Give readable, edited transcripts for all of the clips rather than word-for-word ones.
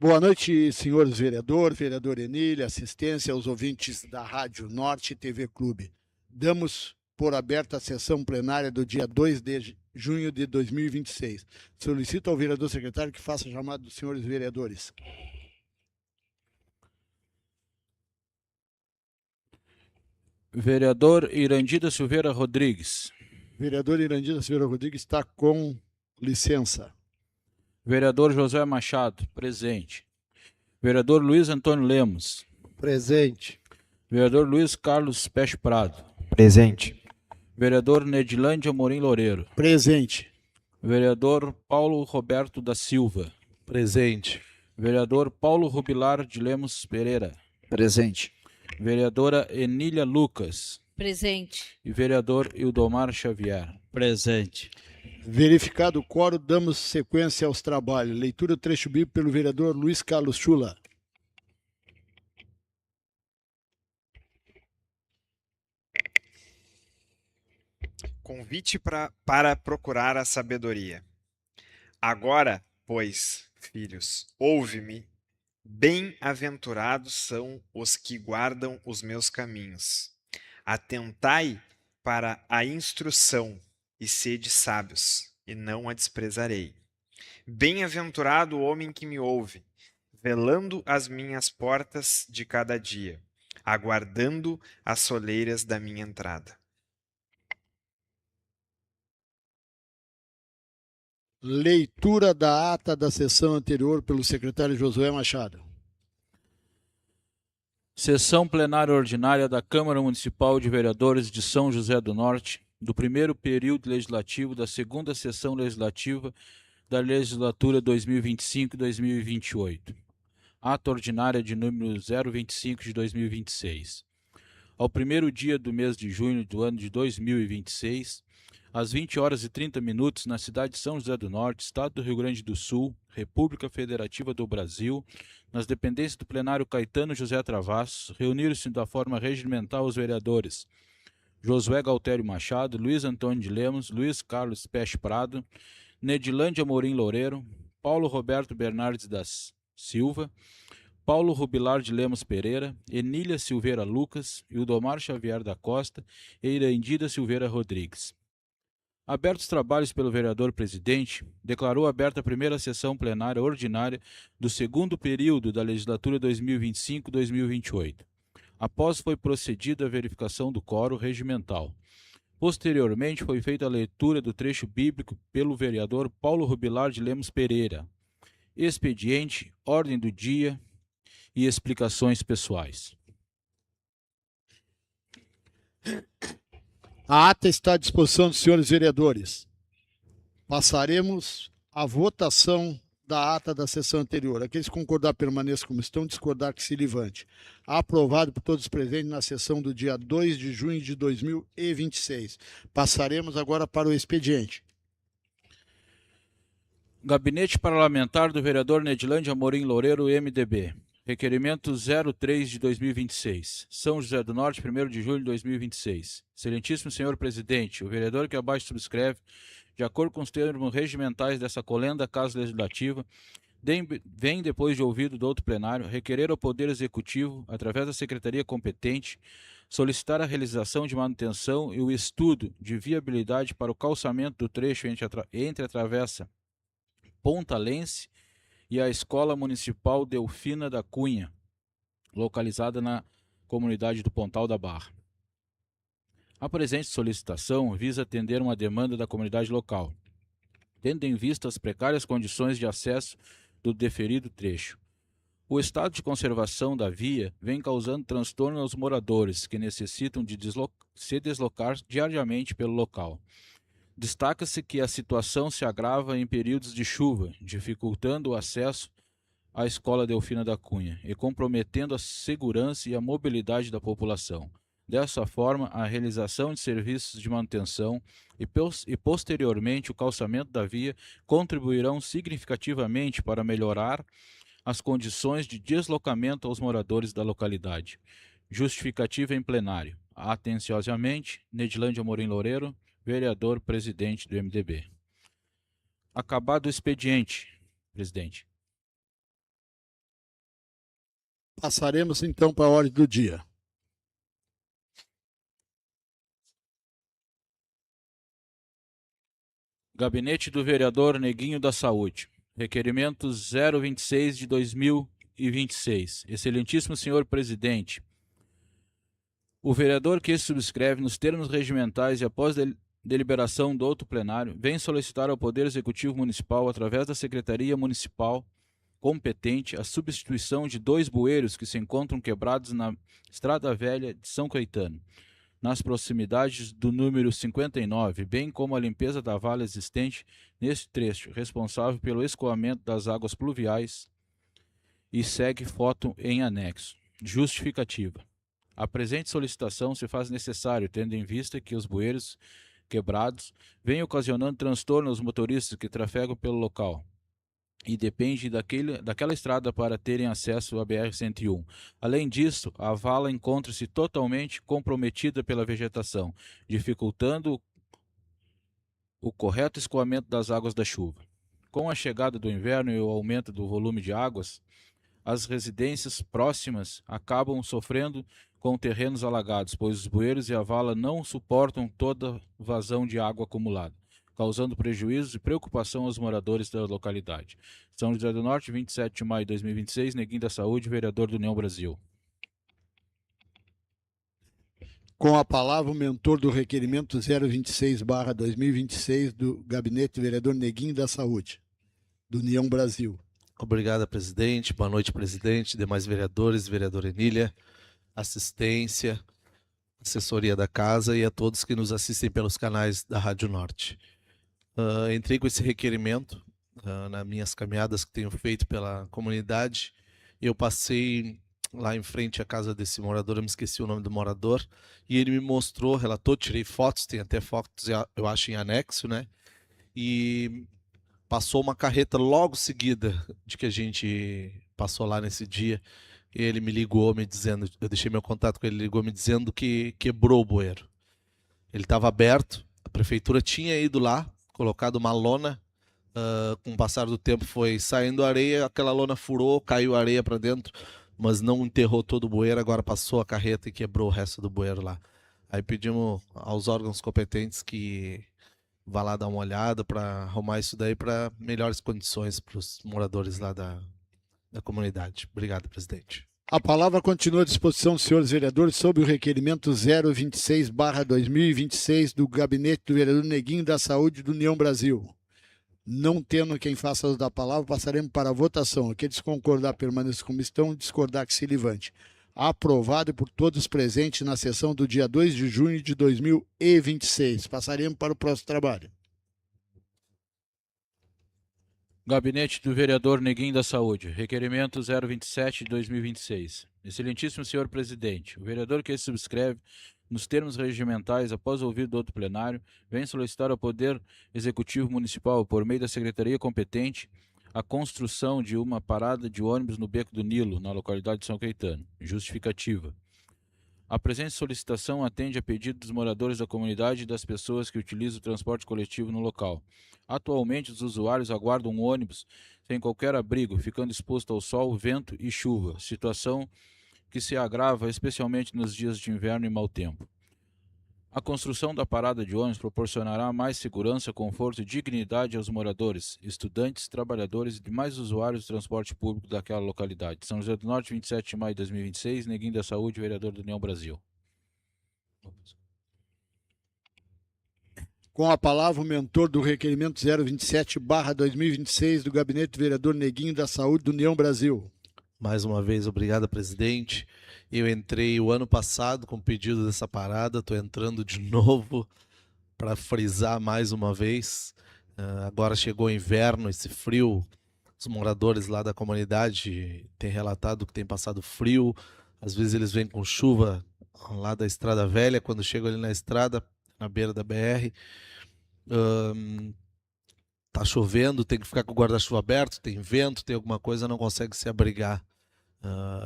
Boa noite, senhores vereadores, vereador Emília, assistência aos ouvintes da Rádio Norte e TV Clube. Damos por aberta a sessão plenária do dia 2 de junho de 2026. Solicito ao vereador secretário que faça a chamada dos senhores vereadores. Vereador Irandida Silveira Rodrigues. Vereador Irandida Silveira Rodrigues está com licença. Vereador Josué Machado, presente. Vereador Luiz Antônio Lemos. Presente. Vereador Luiz Carlos Peixe Prado. Presente. Vereador Nedilândia Amorim Loureiro. Presente. Vereador Paulo Roberto da Silva. Presente. Vereador Paulo Rubilar de Lemos Pereira. Presente. Vereadora Enília Lucas. Presente. E vereador Ildomar Xavier. Presente. Verificado o quórum, damos sequência aos trabalhos. Leitura do trecho bíblico pelo vereador Luiz Carlos Chula. Convite para procurar a sabedoria. Agora, pois, filhos, ouve-me. Bem-aventurados são os que guardam os meus caminhos. Atentai para a instrução e sede sábios, e não a desprezarei. Bem-aventurado o homem que me ouve, velando as minhas portas de cada dia, aguardando as soleiras da minha entrada. Leitura da ata da sessão anterior pelo secretário Josué Machado. Sessão plenária ordinária da Câmara Municipal de Vereadores de São José do Norte, do primeiro período legislativo da segunda sessão legislativa da legislatura 2025-2028. Ata ordinária de número 025 de 2026. Ao primeiro dia do mês de junho do ano de 2026, às 20 horas e 30 minutos, na cidade de São José do Norte, Estado do Rio Grande do Sul, República Federativa do Brasil, nas dependências do plenário Caetano José Travassos, reuniram-se da forma regimental os vereadores Josué Galtério Machado, Luiz Antônio de Lemos, Luiz Carlos Peixe Prado, Nedilândia Amorim Loureiro, Paulo Roberto Bernardes da Silva, Paulo Rubilar de Lemos Pereira, Enília Silveira Lucas, Ildomar Xavier da Costa e Irandida Silveira Rodrigues. Abertos os trabalhos pelo vereador presidente, declarou aberta a primeira sessão plenária ordinária do segundo período da legislatura 2025-2028. Após foi procedida a verificação do quórum regimental. Posteriormente foi feita a leitura do trecho bíblico pelo vereador Paulo Rubilar de Lemos Pereira. Expediente, ordem do dia e explicações pessoais. A ata está à disposição dos senhores vereadores. Passaremos à votação da ata da sessão anterior. Aqueles que concordar permaneçam como estão, discordar que se levante. Aprovado por todos os presentes na sessão do dia 2 de junho de 2026. Passaremos agora para o expediente. Gabinete Parlamentar do vereador Nedilândia Amorim Loureiro, MDB. Requerimento 03 de 2026. São José do Norte, 1º de julho de 2026. Excelentíssimo senhor presidente, o vereador que abaixo subscreve, de acordo com os termos regimentais dessa colenda Casa Legislativa, vem, depois de ouvido do outro plenário, requerer ao Poder Executivo, através da Secretaria competente, solicitar a realização de manutenção e o estudo de viabilidade para o calçamento do trecho entre a travessa Pontalense e a Escola Municipal Delfina da Cunha, localizada na comunidade do Pontal da Barra. A presente solicitação visa atender uma demanda da comunidade local, tendo em vista as precárias condições de acesso do deferido trecho. O estado de conservação da via vem causando transtorno aos moradores, que necessitam de se deslocar diariamente pelo local. Destaca-se que a situação se agrava em períodos de chuva, dificultando o acesso à Escola Delfina da Cunha e comprometendo a segurança e a mobilidade da população. Dessa forma, a realização de serviços de manutenção e posteriormente o calçamento da via contribuirão significativamente para melhorar as condições de deslocamento aos moradores da localidade. Justificativa em plenário. Atenciosamente, Nedilândia Amorim Loureiro, vereador presidente do MDB. Acabado o expediente, presidente. Passaremos então para a ordem do dia. Gabinete do Vereador Neguinho da Saúde. Requerimento 026 de 2026. Excelentíssimo senhor presidente, o vereador que se subscreve nos termos regimentais e após deliberação do outro plenário, vem solicitar ao Poder Executivo Municipal, através da Secretaria Municipal competente, a substituição de 2 bueiros que se encontram quebrados na Estrada Velha de São Caetano, nas proximidades do número 59, bem como a limpeza da vala existente neste trecho, responsável pelo escoamento das águas pluviais, e segue foto em anexo. Justificativa. A presente solicitação se faz necessário, tendo em vista que os bueiros quebrados vêm ocasionando transtorno aos motoristas que trafegam pelo local e dependem daquela estrada para terem acesso à BR-101. Além disso, a vala encontra-se totalmente comprometida pela vegetação, dificultando o correto escoamento das águas da chuva. Com a chegada do inverno e o aumento do volume de águas, as residências próximas acabam sofrendo com terrenos alagados, pois os bueiros e a vala não suportam toda vazão de água acumulada, causando prejuízos e preocupação aos moradores da localidade. São José do Norte, 27 de maio de 2026, Neguinho da Saúde, vereador do União Brasil. Com a palavra, o mentor do requerimento 026/2026 do Gabinete do Vereador Neguinho da Saúde, do União Brasil. Obrigado, presidente. Boa noite, presidente, demais vereadores, vereadora Enília, assistência, assessoria da casa e a todos que nos assistem pelos canais da Rádio Norte. Entrei com esse requerimento nas minhas caminhadas que tenho feito pela comunidade. Eu passei lá em frente à casa desse morador, eu me esqueci o nome do morador, e ele me mostrou, relatou, tirei fotos, tem até fotos, eu acho, em anexo, né? E passou uma carreta logo seguida de que a gente passou lá nesse dia. Ele me ligou me dizendo, eu deixei meu contato com ele, ligou me dizendo que quebrou o bueiro. Ele estava aberto, a prefeitura tinha ido lá, colocado uma lona, com o passar do tempo foi saindo areia, aquela lona furou, caiu areia para dentro, mas não enterrou todo o bueiro, agora passou a carreta e quebrou o resto do bueiro lá. Aí pedimos aos órgãos competentes que vá lá dar uma olhada para arrumar isso daí para melhores condições para os moradores lá da comunidade. Obrigado, presidente. A palavra continua à disposição dos senhores vereadores sobre o requerimento 026/2026 do Gabinete do Vereador Neguinho da Saúde do União Brasil. Não tendo quem faça uso da palavra, passaremos para a votação. Aqueles que concordar permaneçam como estão, discordar que se levante. Aprovado por todos presentes na sessão do dia 2 de junho de 2026. Passaremos para o próximo trabalho. Gabinete do Vereador Neguinho da Saúde. Requerimento 027 de 2026. Excelentíssimo senhor presidente, o vereador que se subscreve nos termos regimentais, após ouvir do outro plenário, vem solicitar ao Poder Executivo Municipal, por meio da Secretaria competente, a construção de uma parada de ônibus no Beco do Nilo, na localidade de São Caetano. Justificativa. A presente solicitação atende a pedido dos moradores da comunidade e das pessoas que utilizam o transporte coletivo no local. Atualmente, os usuários aguardam um ônibus sem qualquer abrigo, ficando exposto ao sol, vento e chuva, situação que se agrava especialmente nos dias de inverno e mau tempo. A construção da parada de ônibus proporcionará mais segurança, conforto e dignidade aos moradores, estudantes, trabalhadores e demais usuários do transporte público daquela localidade. São José do Norte, 27 de maio de 2026, Neguinho da Saúde, vereador do União Brasil. Com a palavra, o mentor do requerimento 027/2026 do Gabinete do Vereador Neguinho da Saúde do União Brasil. Mais uma vez, obrigado, presidente. Eu entrei o ano passado com o pedido dessa parada, estou entrando de novo para frisar mais uma vez. Agora chegou o inverno, esse frio, os moradores lá da comunidade têm relatado que tem passado frio, às vezes eles vêm com chuva lá da Estrada Velha, quando chegam ali na estrada, na beira da BR, tá chovendo, tem que ficar com o guarda-chuva aberto, tem vento, tem alguma coisa, não consegue se abrigar.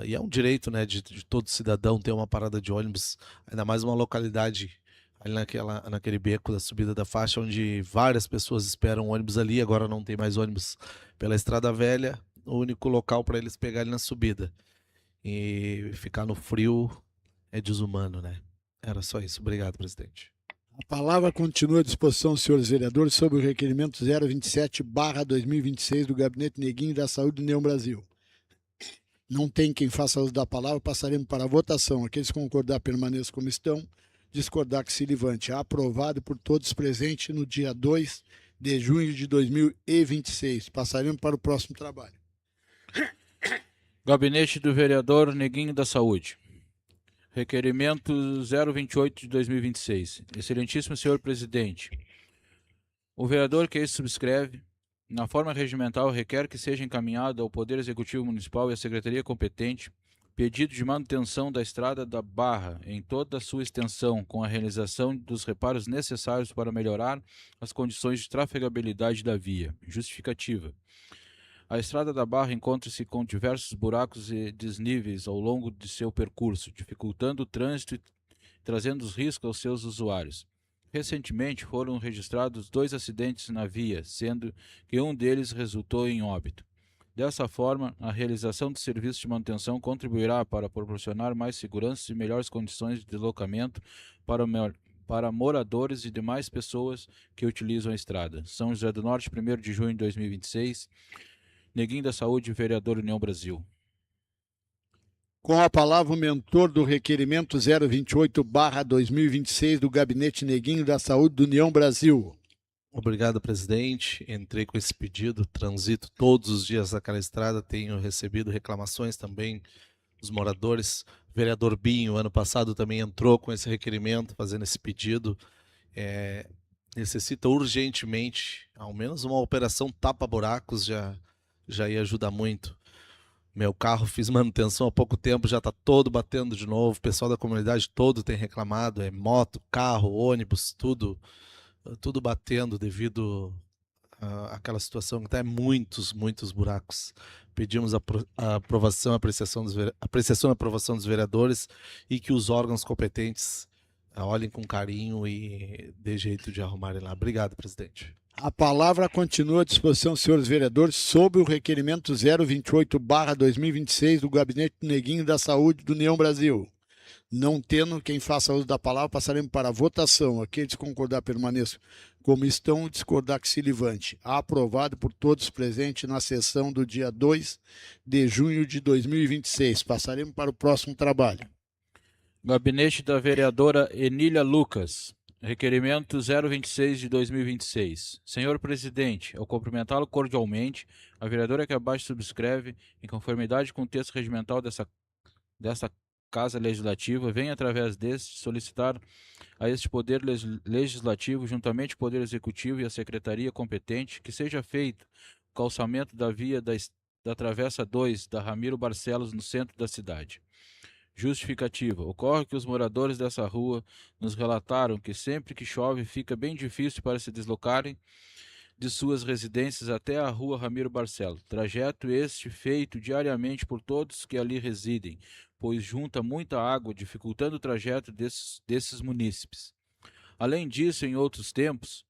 E é um direito, né, de todo cidadão ter uma parada de ônibus, ainda mais uma localidade ali naquele beco da subida da faixa, onde várias pessoas esperam ônibus ali, agora não tem mais ônibus pela Estrada Velha, o único local para eles pegarem na subida. e ficar no frio é desumano, né? Era só isso. Obrigado, presidente. A palavra continua à disposição, senhores vereadores, sobre o requerimento 027/2026 do Gabinete Neguinho da Saúde do União Brasil. Não tem quem faça uso da palavra, passaremos para a votação. Aqueles que concordar permaneçam como estão, discordar que se levante. Aprovado por todos presentes no dia 2 de junho de 2026. Passaremos para o próximo trabalho. Gabinete do Vereador Neguinho da Saúde. Requerimento 028 de 2026. Excelentíssimo senhor presidente, o vereador que este subscreve, na forma regimental, requer que seja encaminhado ao Poder Executivo Municipal e à Secretaria competente pedido de manutenção da Estrada da Barra em toda a sua extensão, com a realização dos reparos necessários para melhorar as condições de trafegabilidade da via. Justificativa. A Estrada da Barra encontra-se com diversos buracos e desníveis ao longo de seu percurso, dificultando o trânsito e trazendo risco aos seus usuários. Recentemente foram registrados 2 acidentes na via, sendo que um deles resultou em óbito. Dessa forma, a realização do serviço de manutenção contribuirá para proporcionar mais segurança e melhores condições de deslocamento para moradores e demais pessoas que utilizam a estrada. São José do Norte, 1º de junho de 2026. Neguinho da Saúde, vereador União Brasil. Com a palavra o mentor do requerimento 028/2026 do Gabinete Neguinho da Saúde do União Brasil. Obrigado, presidente. Entrei com esse pedido, transito todos os dias naquela estrada, tenho recebido reclamações também dos moradores. O vereador Binho, ano passado, também entrou com esse requerimento, fazendo esse pedido. Necessita urgentemente, ao menos uma operação tapa-buracos, já ia ajudar muito. Meu carro, fiz manutenção há pouco tempo, já está todo batendo de novo. O pessoal da comunidade todo tem reclamado, moto, carro, ônibus, tudo batendo devido àquela situação que está muitos buracos. Pedimos a aprovação, apreciação e aprovação dos vereadores e que os órgãos competentes olhem com carinho e dê jeito de arrumarem lá. Obrigado, presidente. A palavra continua à disposição, senhores vereadores, sobre o requerimento 028/2026 do Gabinete Neguinho da Saúde do União Brasil. Não tendo quem faça uso da palavra, passaremos para a votação. Aqueles que concordar permaneçam como estão, discordar que se levante. Aprovado por todos presentes na sessão do dia 2 de junho de 2026. Passaremos para o próximo trabalho. Gabinete da vereadora Enília Lucas. Requerimento 026 de 2026. Senhor presidente, ao cumprimentá-lo cordialmente, a vereadora que abaixo subscreve, em conformidade com o texto regimental dessa Casa Legislativa, vem através deste solicitar a este Poder Legislativo, juntamente com o Poder Executivo e a Secretaria competente, que seja feito o calçamento da via da Travessa 2 da Ramiro Barcelos no centro da cidade. Justificativa. Ocorre que os moradores dessa rua nos relataram que sempre que chove fica bem difícil para se deslocarem de suas residências até a rua Ramiro Barcelos. Trajeto este feito diariamente por todos que ali residem, pois junta muita água, dificultando o trajeto desses munícipes. Além disso, em outros tempos,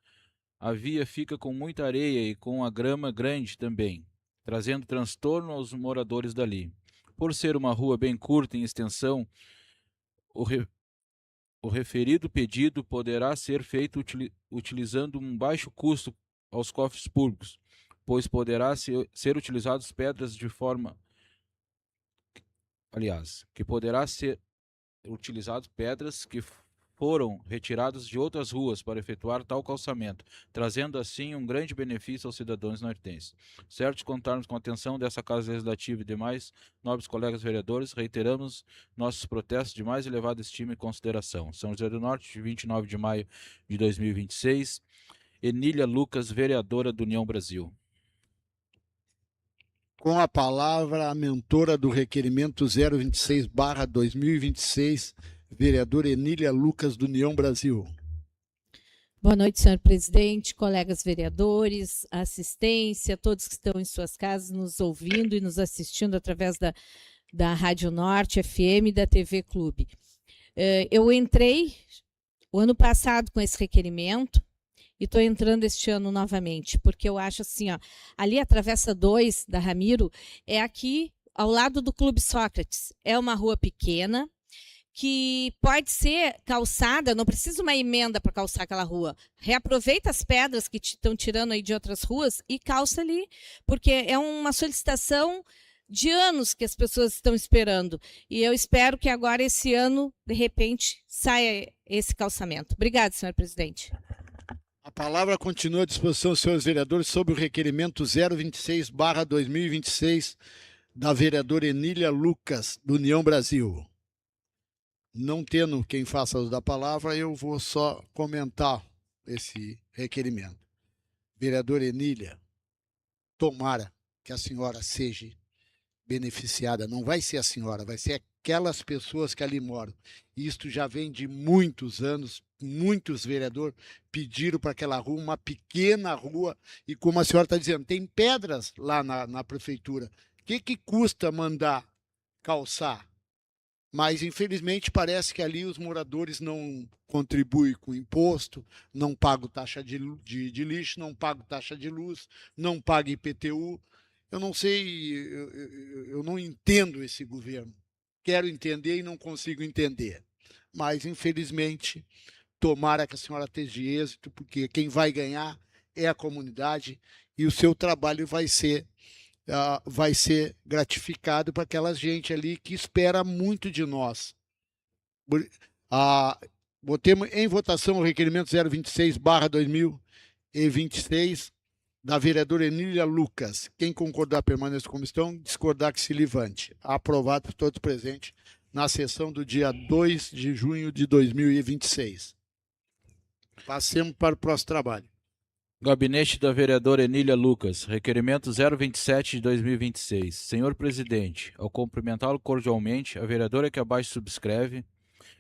a via fica com muita areia e com a grama grande também, trazendo transtorno aos moradores dali. Por ser uma rua bem curta em extensão, o referido pedido poderá ser feito utilizando um baixo custo aos cofres públicos, pois poderá ser utilizadas pedras de forma... que poderá ser utilizadas pedras que foram retiradas de outras ruas para efetuar tal calçamento, trazendo assim um grande benefício aos cidadãos nortenses. Certo de contarmos com a atenção dessa Casa Legislativa e demais nobres colegas vereadores, reiteramos nossos protestos de mais elevada estima e consideração. São José do Norte, de 29 de maio de 2026. Enília Lucas, vereadora do União Brasil. Com a palavra, a mentora do requerimento 026/2026, vereadora Enília Lucas, do União Brasil. Boa noite, senhor presidente, colegas vereadores, assistência, todos que estão em suas casas nos ouvindo e nos assistindo através da Rádio Norte FM e da TV Clube. Eu entrei o ano passado com esse requerimento e estou entrando este ano novamente, porque eu acho assim, ali a Travessa 2 da Ramiro é aqui ao lado do Clube Sócrates. É uma rua pequena, que pode ser calçada, não precisa uma emenda para calçar aquela rua. Reaproveita as pedras que estão tirando aí de outras ruas e calça ali, porque é uma solicitação de anos que as pessoas estão esperando. E eu espero que agora, esse ano, de repente, saia esse calçamento. Obrigada, senhor presidente. A palavra continua à disposição dos senhores vereadores sobre o requerimento 026/2026 da vereadora Enília Lucas, do União Brasil. Não tendo quem faça uso da palavra, eu vou só comentar esse requerimento. Vereadora Enília, tomara que a senhora seja beneficiada. Não vai ser a senhora, vai ser aquelas pessoas que ali moram. Isto já vem de muitos anos, muitos vereadores pediram para aquela rua, uma pequena rua, e como a senhora está dizendo, tem pedras lá na prefeitura. O que custa mandar calçar? Mas, infelizmente, parece que ali os moradores não contribuem com imposto, não pagam taxa de lixo, não pagam taxa de luz, não pagam IPTU. Eu não sei, eu não entendo esse governo. Quero entender e não consigo entender. Mas, infelizmente, tomara que a senhora tenha êxito, porque quem vai ganhar é a comunidade e o seu trabalho vai ser gratificado para aquela gente ali que espera muito de nós. Botemos em votação o requerimento 026/2026 da vereadora Enília Lucas. Quem concordar permaneça como estão, discordar que se levante. Aprovado por todos presentes na sessão do dia 2 de junho de 2026. Passemos para o próximo trabalho. Gabinete da vereadora Enília Lucas, requerimento 027 de 2026. Senhor presidente, ao cumprimentá-lo cordialmente, a vereadora que abaixo subscreve,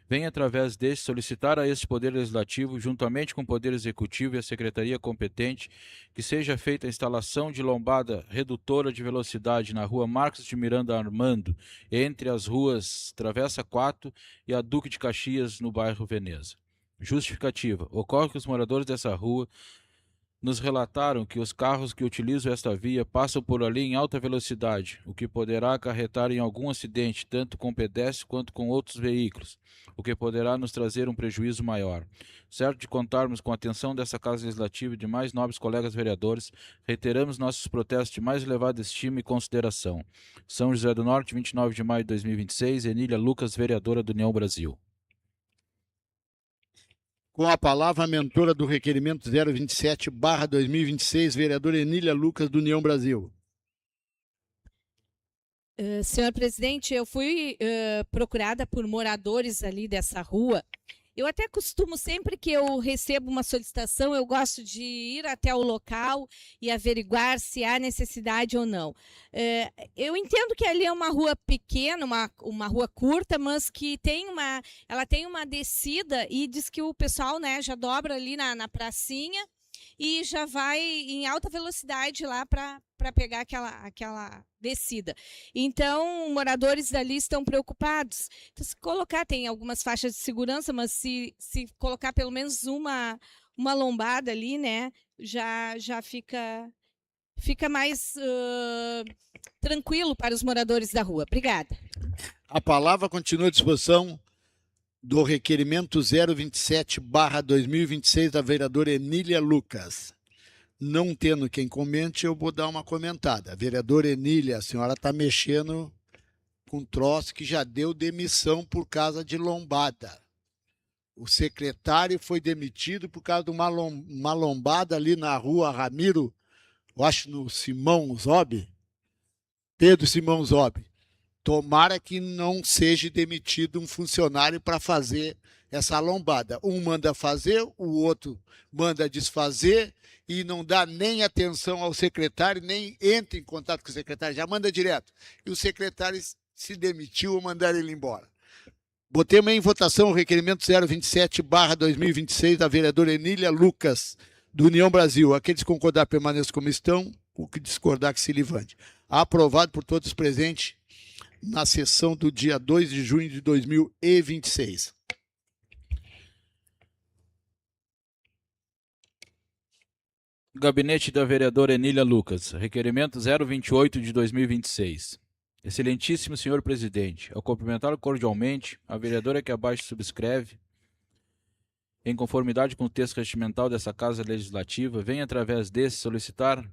vem através deste solicitar a este Poder Legislativo, juntamente com o Poder Executivo e a Secretaria competente, que seja feita a instalação de lombada redutora de velocidade na rua Marcos de Miranda Armando, entre as ruas Travessa 4 e a Duque de Caxias, no bairro Veneza. Justificativa. Ocorre que os moradores dessa rua nos relataram que os carros que utilizam esta via passam por ali em alta velocidade, o que poderá acarretar em algum acidente, tanto com pedestres quanto com outros veículos, o que poderá nos trazer um prejuízo maior. Certo de contarmos com a atenção dessa Casa Legislativa e de mais nobres colegas vereadores, reiteramos nossos protestos de mais elevada estima e consideração. São José do Norte, 29 de maio de 2026, Enília Lucas, vereadora do União Brasil. Com a palavra, a mentora do requerimento 027/2026, vereadora Enília Lucas, do União Brasil. Senhor presidente, eu fui procurada por moradores ali dessa rua. Eu até costumo, sempre que eu recebo uma solicitação, eu gosto de ir até o local e averiguar se há necessidade ou não. Eu entendo que ali é uma rua pequena, uma rua curta, mas que ela tem uma descida e diz que o pessoal, né, já dobra ali na pracinha e já vai em alta velocidade lá para pegar aquela descida. Então, moradores dali estão preocupados. Então, se colocar, tem algumas faixas de segurança, mas se colocar pelo menos uma lombada ali, né, já fica mais tranquilo para os moradores da rua. Obrigada. A palavra continua à disposição do requerimento 027/2026 da vereadora Enília Lucas. Não tendo quem comente, eu vou dar uma comentada. Vereadora Enília, a senhora está mexendo com um troço que já deu demissão por causa de lombada. O secretário foi demitido por causa de uma lombada ali na rua Ramiro, eu acho no Simão Zob, Pedro Simão Zob. Tomara que não seja demitido um funcionário para fazer essa lombada. Um manda fazer, o outro manda desfazer e não dá nem atenção ao secretário, nem entra em contato com o secretário, já manda direto. E o secretário se demitiu ou mandaram ele embora. Botemos em votação o requerimento 027/2026 da vereadora Enília Lucas, do União Brasil. Aqueles que concordar permaneçam como estão, o que discordar que se levante. Aprovado por todos presentes na sessão do dia 2 de junho de 2026. Gabinete da vereadora Enília Lucas, requerimento 028 de 2026. Excelentíssimo senhor presidente, ao cumprimentá-lo cordialmente, a vereadora que abaixo subscreve, em conformidade com o texto regimental dessa Casa Legislativa, vem através desse solicitar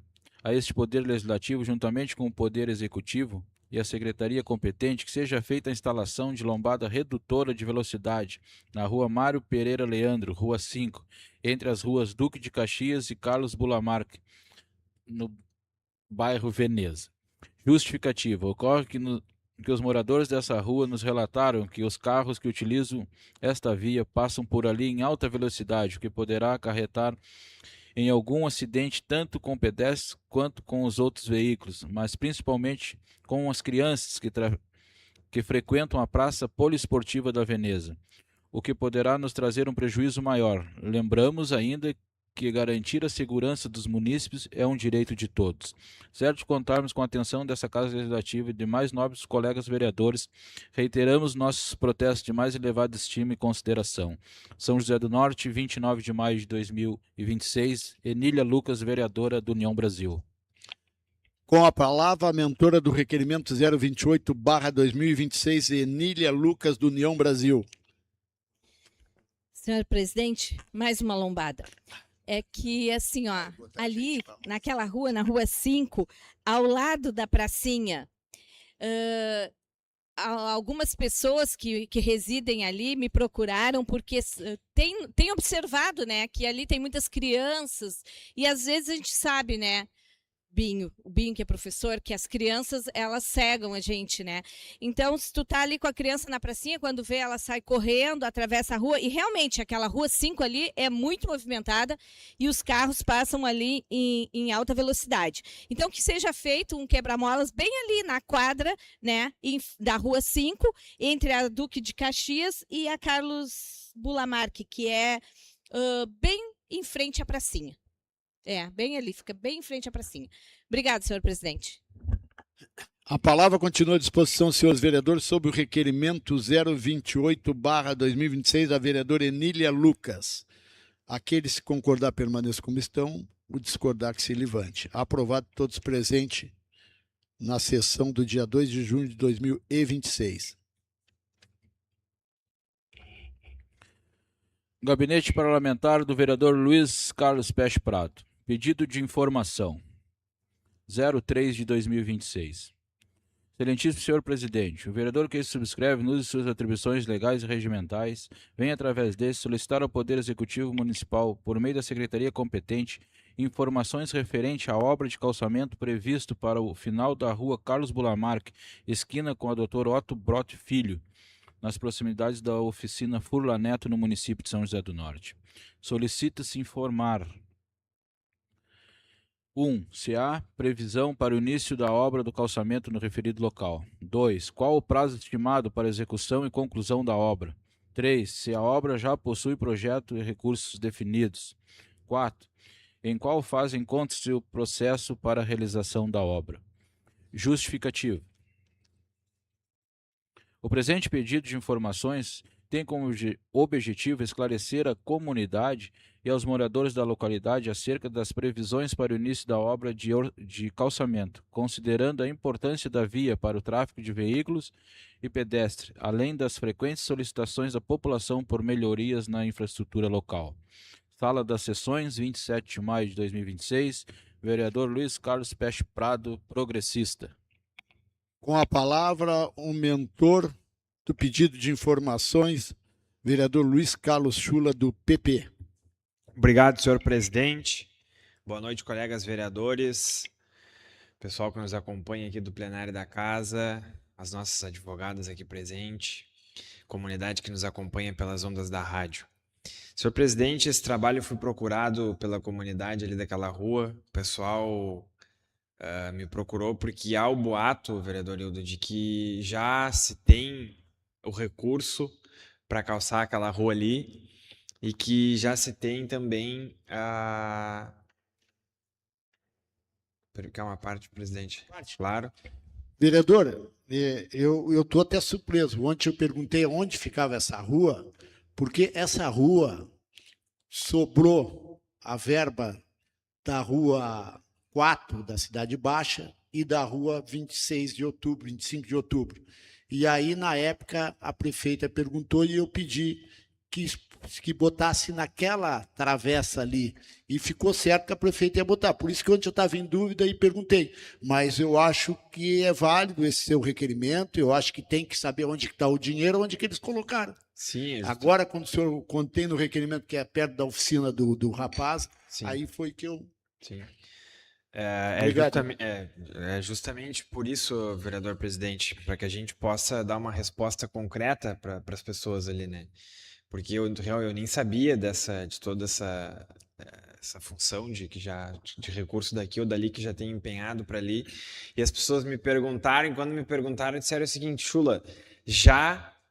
a este Poder Legislativo, juntamente com o Poder Executivo e a Secretaria competente, que seja feita a instalação de lombada redutora de velocidade na Rua Mário Pereira Leandro, Rua 5, entre as ruas Duque de Caxias e Carlos Bulamarque, no bairro Veneza. Justificativa. Ocorre que os moradores dessa rua nos relataram que os carros que utilizam esta via passam por ali em alta velocidade, o que poderá acarretar em algum acidente tanto com pedestres quanto com os outros veículos, mas principalmente com as crianças que frequentam a Praça Poliesportiva da Veneza, o que poderá nos trazer um prejuízo maior. Lembramos ainda que garantir a segurança dos munícipes é um direito de todos. Certo de contarmos com a atenção dessa Casa Legislativa e de mais nobres colegas vereadores, reiteramos nossos protestos de mais elevada estima e consideração. São José do Norte, 29 de maio de 2026, Enília Lucas, vereadora do União Brasil. Com a palavra, a mentora do requerimento 028/2026, Enília Lucas, do União Brasil. Senhor presidente, mais uma lombada. É que, assim, ó, ali, naquela rua, na Rua 5, ao lado da pracinha, algumas pessoas que residem ali me procuraram porque tem observado, né, que ali tem muitas crianças e às vezes a gente sabe, né, o Binho que é professor, que as crianças, elas cegam a gente, né? Então, se tu tá ali com a criança na pracinha, quando vê, ela sai correndo, atravessa a rua, e realmente, aquela Rua 5 ali é muito movimentada e os carros passam ali em alta velocidade. Então, que seja feito um quebra-molas bem ali na quadra, né, da Rua 5, entre a Duque de Caxias e a Carlos Bulamarque, que é bem em frente à pracinha. Bem ali, fica bem em frente à pracinha. Obrigado, senhor presidente. A palavra continua à disposição, senhores vereadores, sobre o requerimento 028/2026 da vereadora Enília Lucas. Aqueles que concordar permaneçam como estão, o discordar que se levante. Aprovado, todos presentes na sessão do dia 2 de junho de 2026. Gabinete Parlamentar do vereador Luiz Carlos Peixe Prado. Pedido de informação 03 de 2026. Excelentíssimo senhor presidente, o vereador que subscreve, no uso de suas atribuições legais e regimentais, vem através desse solicitar ao Poder Executivo Municipal, por meio da Secretaria competente, informações referentes à obra de calçamento previsto para o final da Rua Carlos Bulamarque, esquina com a Dr. Otto Brot Filho, nas proximidades da oficina Furla Neto, no município de São José do Norte. Solicita-se informar: 1. Se há previsão para o início da obra do calçamento no referido local. 2. Qual o prazo estimado para execução e conclusão da obra. 3. Se a obra já possui projeto e recursos definidos. 4. Em qual fase encontra-se o processo para a realização da obra. Justificativa. O presente pedido de informações tem como objetivo esclarecer à comunidade e aos moradores da localidade acerca das previsões para o início da obra de calçamento, considerando a importância da via para o tráfego de veículos e pedestres, além das frequentes solicitações da população por melhorias na infraestrutura local. Sala das Sessões, 27 de maio de 2026, vereador Luiz Carlos Peixe Prado, progressista. Com a palavra, o mentor do pedido de informações, vereador Luiz Carlos Chula, do PP. Obrigado, senhor presidente. Boa noite, colegas vereadores, pessoal que nos acompanha aqui do plenário da casa, as nossas advogadas aqui presentes, comunidade que nos acompanha pelas ondas da rádio. Senhor presidente, esse trabalho foi procurado pela comunidade ali daquela rua. O pessoal me procurou porque há o boato, vereador Hildo, de que já se tem o recurso para calçar aquela rua ali e que já se tem também a... Calma, parte, presidente. Claro. Vereador, eu estou até surpreso. Ontem eu perguntei onde ficava essa rua, porque essa rua sobrou a verba da Rua 4 da Cidade Baixa e da rua 26 de outubro, 25 de outubro. E aí, na época, a prefeita perguntou e eu pedi que botasse naquela travessa ali. E ficou certo que a prefeita ia botar. Por isso que ontem eu estava em dúvida e perguntei. Mas eu acho que é válido esse seu requerimento, eu acho que tem que saber onde está o dinheiro, onde que eles colocaram. Sim, Agora, quando o senhor contém no requerimento que é perto da oficina do rapaz, sim. aí foi que eu... Sim. Obrigado. É justamente por isso, vereador presidente, para que a gente possa dar uma resposta concreta para as pessoas ali, né? Porque eu nem sabia de toda essa função de recurso daqui ou dali que já tem empenhado para ali. E as pessoas me perguntaram, e quando me perguntaram, disseram o seguinte: Chula,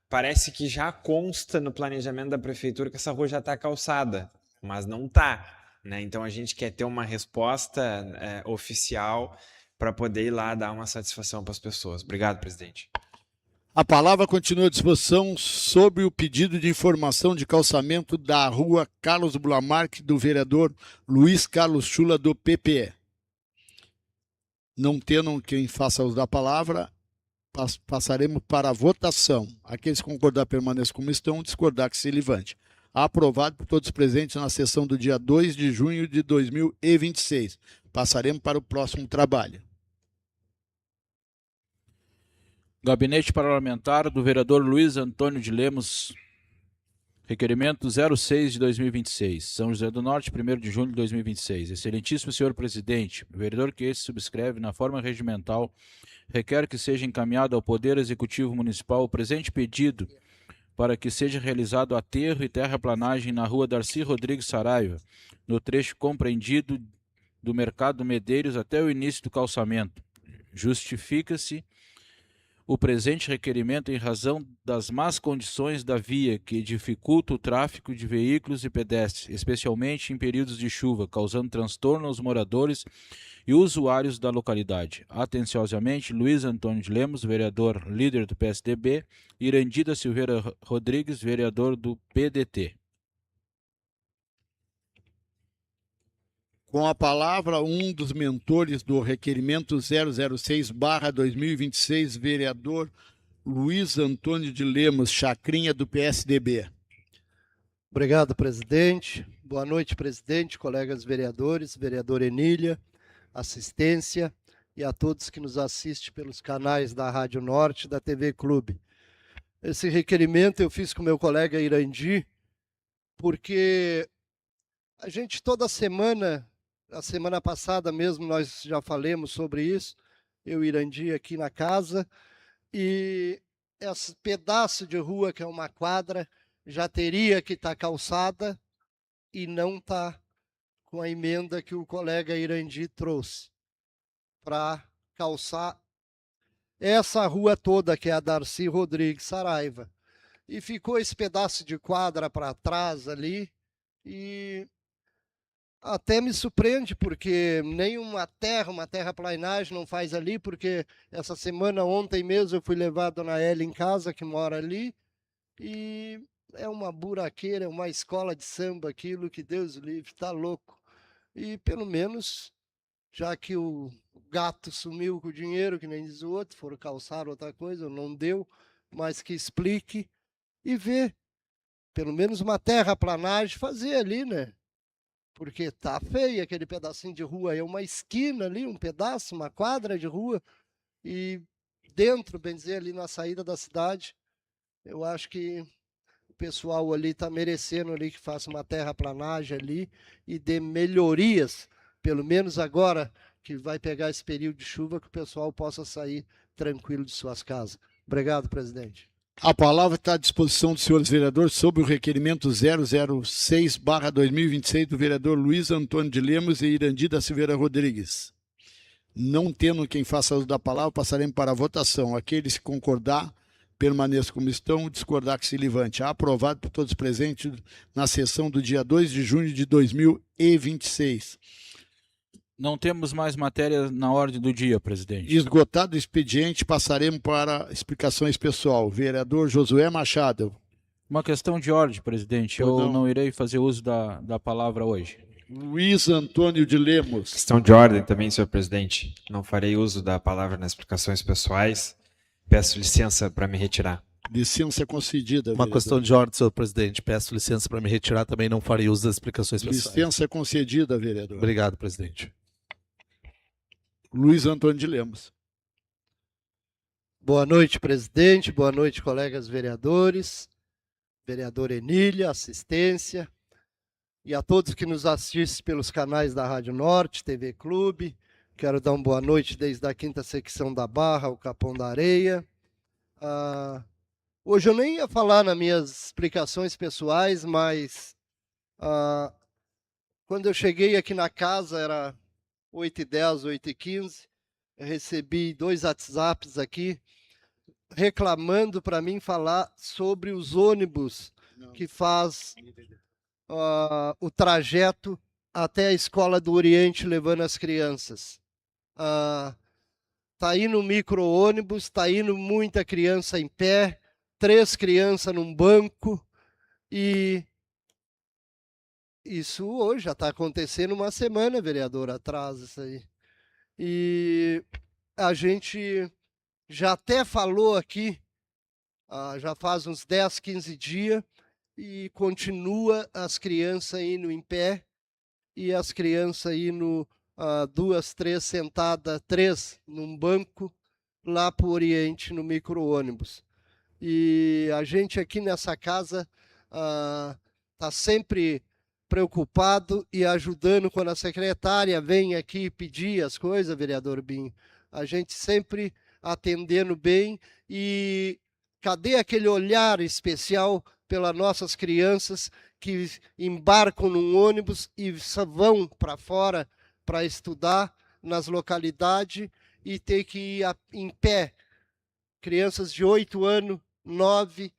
parece que já consta no planejamento da prefeitura que essa rua já está calçada, mas não está. Né? Então a gente quer ter uma resposta oficial para poder ir lá dar uma satisfação para as pessoas. Obrigado, presidente. A palavra continua à disposição sobre o pedido de informação de calçamento da rua Carlos Blamarque, do vereador Luiz Carlos Chula, do PPE. Não tendo quem faça uso da palavra, passaremos para a votação. Aqueles que concordar permaneçam como estão, discordar que se levante. Aprovado por todos presentes na sessão do dia 2 de junho de 2026. Passaremos para o próximo trabalho. Gabinete Parlamentar do vereador Luiz Antônio de Lemos. Requerimento 06 de 2026. São José do Norte, 1º de junho de 2026. Excelentíssimo senhor presidente, o vereador que esse subscreve na forma regimental requer que seja encaminhado ao Poder Executivo Municipal o presente pedido para que seja realizado aterro e terraplanagem na rua Darcy Rodrigues Saraiva, no trecho compreendido do Mercado Medeiros até o início do calçamento. Justifica-se o presente requerimento em razão das más condições da via que dificulta o tráfego de veículos e pedestres, especialmente em períodos de chuva, causando transtorno aos moradores e usuários da localidade. Atenciosamente, Luiz Antônio de Lemos, vereador líder do PSDB, Irandida Silveira Rodrigues, vereador do PDT. Com a palavra, um dos mentores do requerimento 006/2026, vereador Luiz Antônio de Lemos, Chacrinha, do PSDB. Obrigado, presidente. Boa noite, presidente, colegas vereadores, vereadora Enília, assistência e a todos que nos assistem pelos canais da Rádio Norte e da TV Clube. Esse requerimento eu fiz com meu colega Irandi, porque a gente toda semana, a semana passada mesmo nós já falamos sobre isso, eu e Irandi aqui na casa, e esse pedaço de rua que é uma quadra já teria que estar calçada e não está, com a emenda que o colega Irandi trouxe para calçar essa rua toda que é a Darcy Rodrigues Saraiva. E ficou esse pedaço de quadra para trás ali e até me surpreende, porque nem uma terraplanagem não faz ali, porque essa semana, ontem mesmo, eu fui levar a dona Ela em casa, que mora ali, e é uma buraqueira, é uma escola de samba, aquilo que Deus livre, tá louco. E pelo menos, já que o gato sumiu com o dinheiro, que nem diz o outro, foram calçar outra coisa, não deu, mas que explique e vê, pelo menos uma terraplanagem fazer ali, né? Porque tá feio aquele pedacinho de rua, é uma esquina ali, um pedaço, uma quadra de rua, e dentro, bem dizer, ali na saída da cidade, eu acho que o pessoal ali está merecendo ali que faça uma terraplanagem ali e dê melhorias, pelo menos agora que vai pegar esse período de chuva, que o pessoal possa sair tranquilo de suas casas. Obrigado, presidente. A palavra está à disposição dos senhores vereadores sobre o requerimento 006/2026 do vereador Luiz Antônio de Lemos e Irandi da Silveira Rodrigues. Não tendo quem faça uso da palavra, passaremos para a votação. Aqueles que concordar, permaneçam como estão, discordar que se levante. Aprovado por todos presentes na sessão do dia 2 de junho de 2026. Não temos mais matéria na ordem do dia, presidente. Esgotado o expediente, passaremos para explicações pessoal. Vereador Josué Machado. Uma questão de ordem, presidente. Eu não irei fazer uso da palavra hoje. Luiz Antônio de Lemos. Questão de ordem também, senhor presidente. Não farei uso da palavra nas explicações pessoais. Peço licença para me retirar. Licença concedida, Uma vereador. questão de ordem, senhor presidente. Peço licença para me retirar, também não farei uso das explicações pessoais. Licença concedida, vereador. Obrigado, presidente. Luiz Antônio de Lemos. Boa noite, presidente. Boa noite, colegas vereadores. Vereador Enília, assistência. E a todos que nos assistem pelos canais da Rádio Norte, TV Clube. Quero dar uma boa noite desde a 5ª secção da Barra, o Capão da Areia. Hoje eu nem ia falar nas minhas explicações pessoais, mas quando eu cheguei aqui na casa, era 8h10, 8h15, eu recebi 2 WhatsApps aqui, reclamando para mim falar sobre os ônibus que faz o trajeto até a Escola do Oriente levando as crianças. Tá indo micro-ônibus, tá indo muita criança em pé, 3 crianças num banco, e isso hoje já está acontecendo uma semana, vereador, atrás isso aí. E a gente já até falou aqui, já faz uns 10, 15 dias, e continua as crianças indo em pé, e as crianças indo 2, 3 sentadas, 3 num banco, lá para o Oriente, no micro-ônibus. E a gente aqui nessa casa está sempre preocupado e ajudando quando a secretária vem aqui pedir as coisas, vereador Binho. A gente sempre atendendo bem, e cadê aquele olhar especial pelas nossas crianças que embarcam num ônibus e vão para fora para estudar nas localidades e ter que ir em pé. Crianças de 8 anos, 9,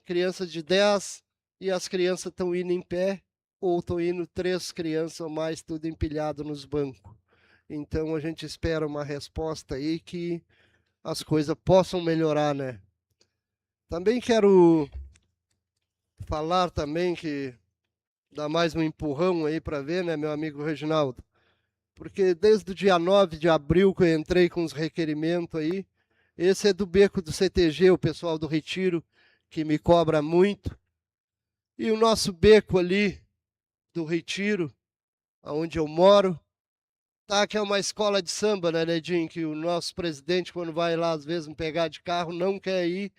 crianças de 10, e as crianças estão indo em pé, ou estão indo 3 crianças ou mais, tudo empilhado nos bancos. Então a gente espera uma resposta aí que as coisas possam melhorar, né? Também quero falar também que dá mais um empurrão aí para ver, né, meu amigo Reginaldo? Porque desde o dia 9 de abril que eu entrei com os requerimentos aí, esse é do beco do CTG, o pessoal do Retiro, que me cobra muito. E o nosso beco ali do Retiro, onde eu moro, tá, que é uma escola de samba, né, Nedinho? Que o nosso presidente, quando vai lá, às vezes, me pegar de carro, não quer ir,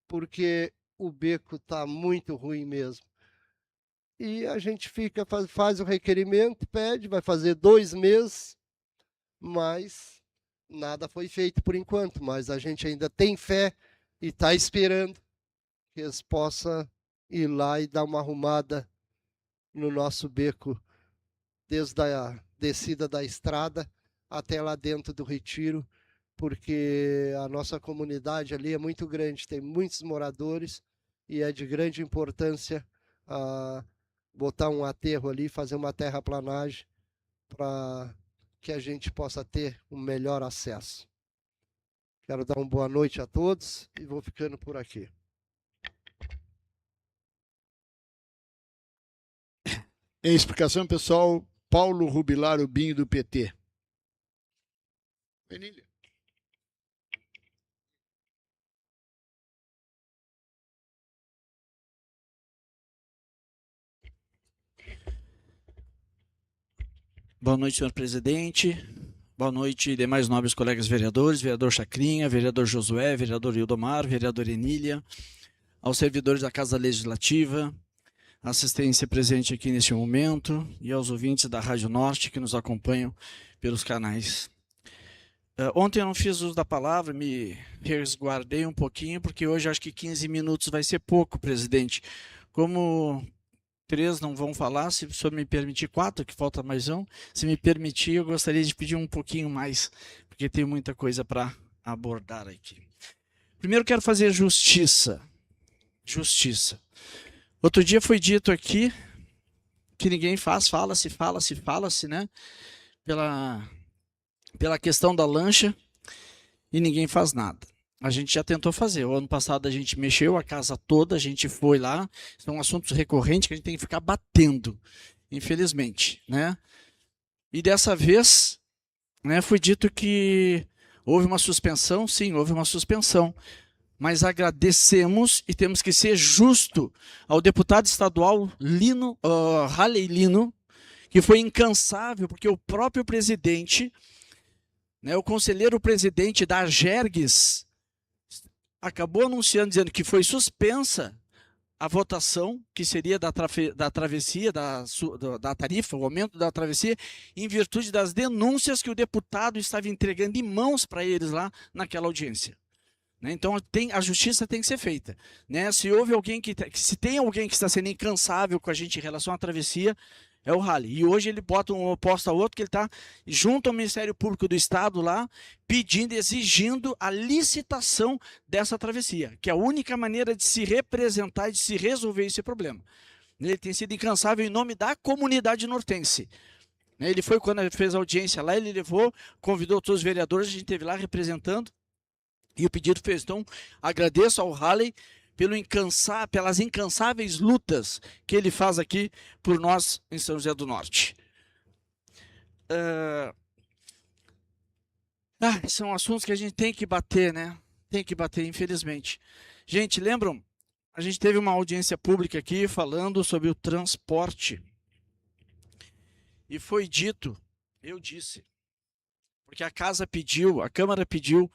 porque o beco tá muito ruim mesmo. E a gente fica, faz o requerimento, pede, vai fazer 2 meses, mas nada foi feito por enquanto. Mas a gente ainda tem fé e está esperando que eles possam ir lá e dar uma arrumada no nosso beco, desde a descida da estrada até lá dentro do Retiro, porque a nossa comunidade ali é muito grande, tem muitos moradores e é de grande importância botar um aterro ali, fazer uma terraplanagem para que a gente possa ter um melhor acesso. Quero dar uma boa noite a todos e vou ficando por aqui. Em explicação, pessoal, Paulo Rubilar Binho, do PT. Enília. Boa noite, senhor presidente. Boa noite, demais nobres colegas vereadores, vereador Chacrinha, vereador Josué, vereador Ildomar, vereador Enília, aos servidores da Casa Legislativa, assistência presente aqui neste momento e aos ouvintes da Rádio Norte que nos acompanham pelos canais. Ontem eu não fiz uso da palavra, me resguardei um pouquinho, porque hoje acho que 15 minutos vai ser pouco, presidente. Como 3 não vão falar, se o senhor me permitir 4, que falta mais um, se me permitir, eu gostaria de pedir um pouquinho mais, porque tem muita coisa para abordar aqui. Primeiro quero fazer justiça. Justiça. Outro dia foi dito aqui que ninguém faz, fala-se, né? Pela questão da lancha, e ninguém faz nada. A gente já tentou fazer. O ano passado a gente mexeu a casa toda, a gente foi lá. São assuntos recorrentes que a gente tem que ficar batendo. infelizmente, né? E dessa vez, né, foi dito que houve uma suspensão, sim, houve uma suspensão, mas agradecemos e temos que ser justo ao deputado estadual Halley Lino, que foi incansável, porque o próprio presidente, né, o conselheiro presidente da Agergues, acabou anunciando, dizendo que foi suspensa a votação, que seria da travessia, da tarifa, o aumento da travessia, em virtude das denúncias que o deputado estava entregando em mãos para eles lá naquela audiência. Então a justiça tem que ser feita. Se houve alguém se tem alguém que está sendo incansável com a gente em relação à travessia, é o Halley. E hoje ele bota um oposto ao outro, que ele está junto ao Ministério Público do Estado lá, pedindo, exigindo a licitação dessa travessia, que é a única maneira de se representar e de se resolver esse problema. Ele tem sido incansável em nome da comunidade nortense. Ele foi, quando ele fez a audiência lá, ele convidou todos os vereadores, a gente esteve lá representando, e o pedido fez. Então, agradeço ao Halley pelas incansáveis lutas que ele faz aqui por nós em São José do Norte. São assuntos que a gente tem que bater, né? Tem que bater, infelizmente. Gente, lembram? A gente teve uma audiência pública aqui falando sobre o transporte. E foi dito, eu disse, porque a Câmara pediu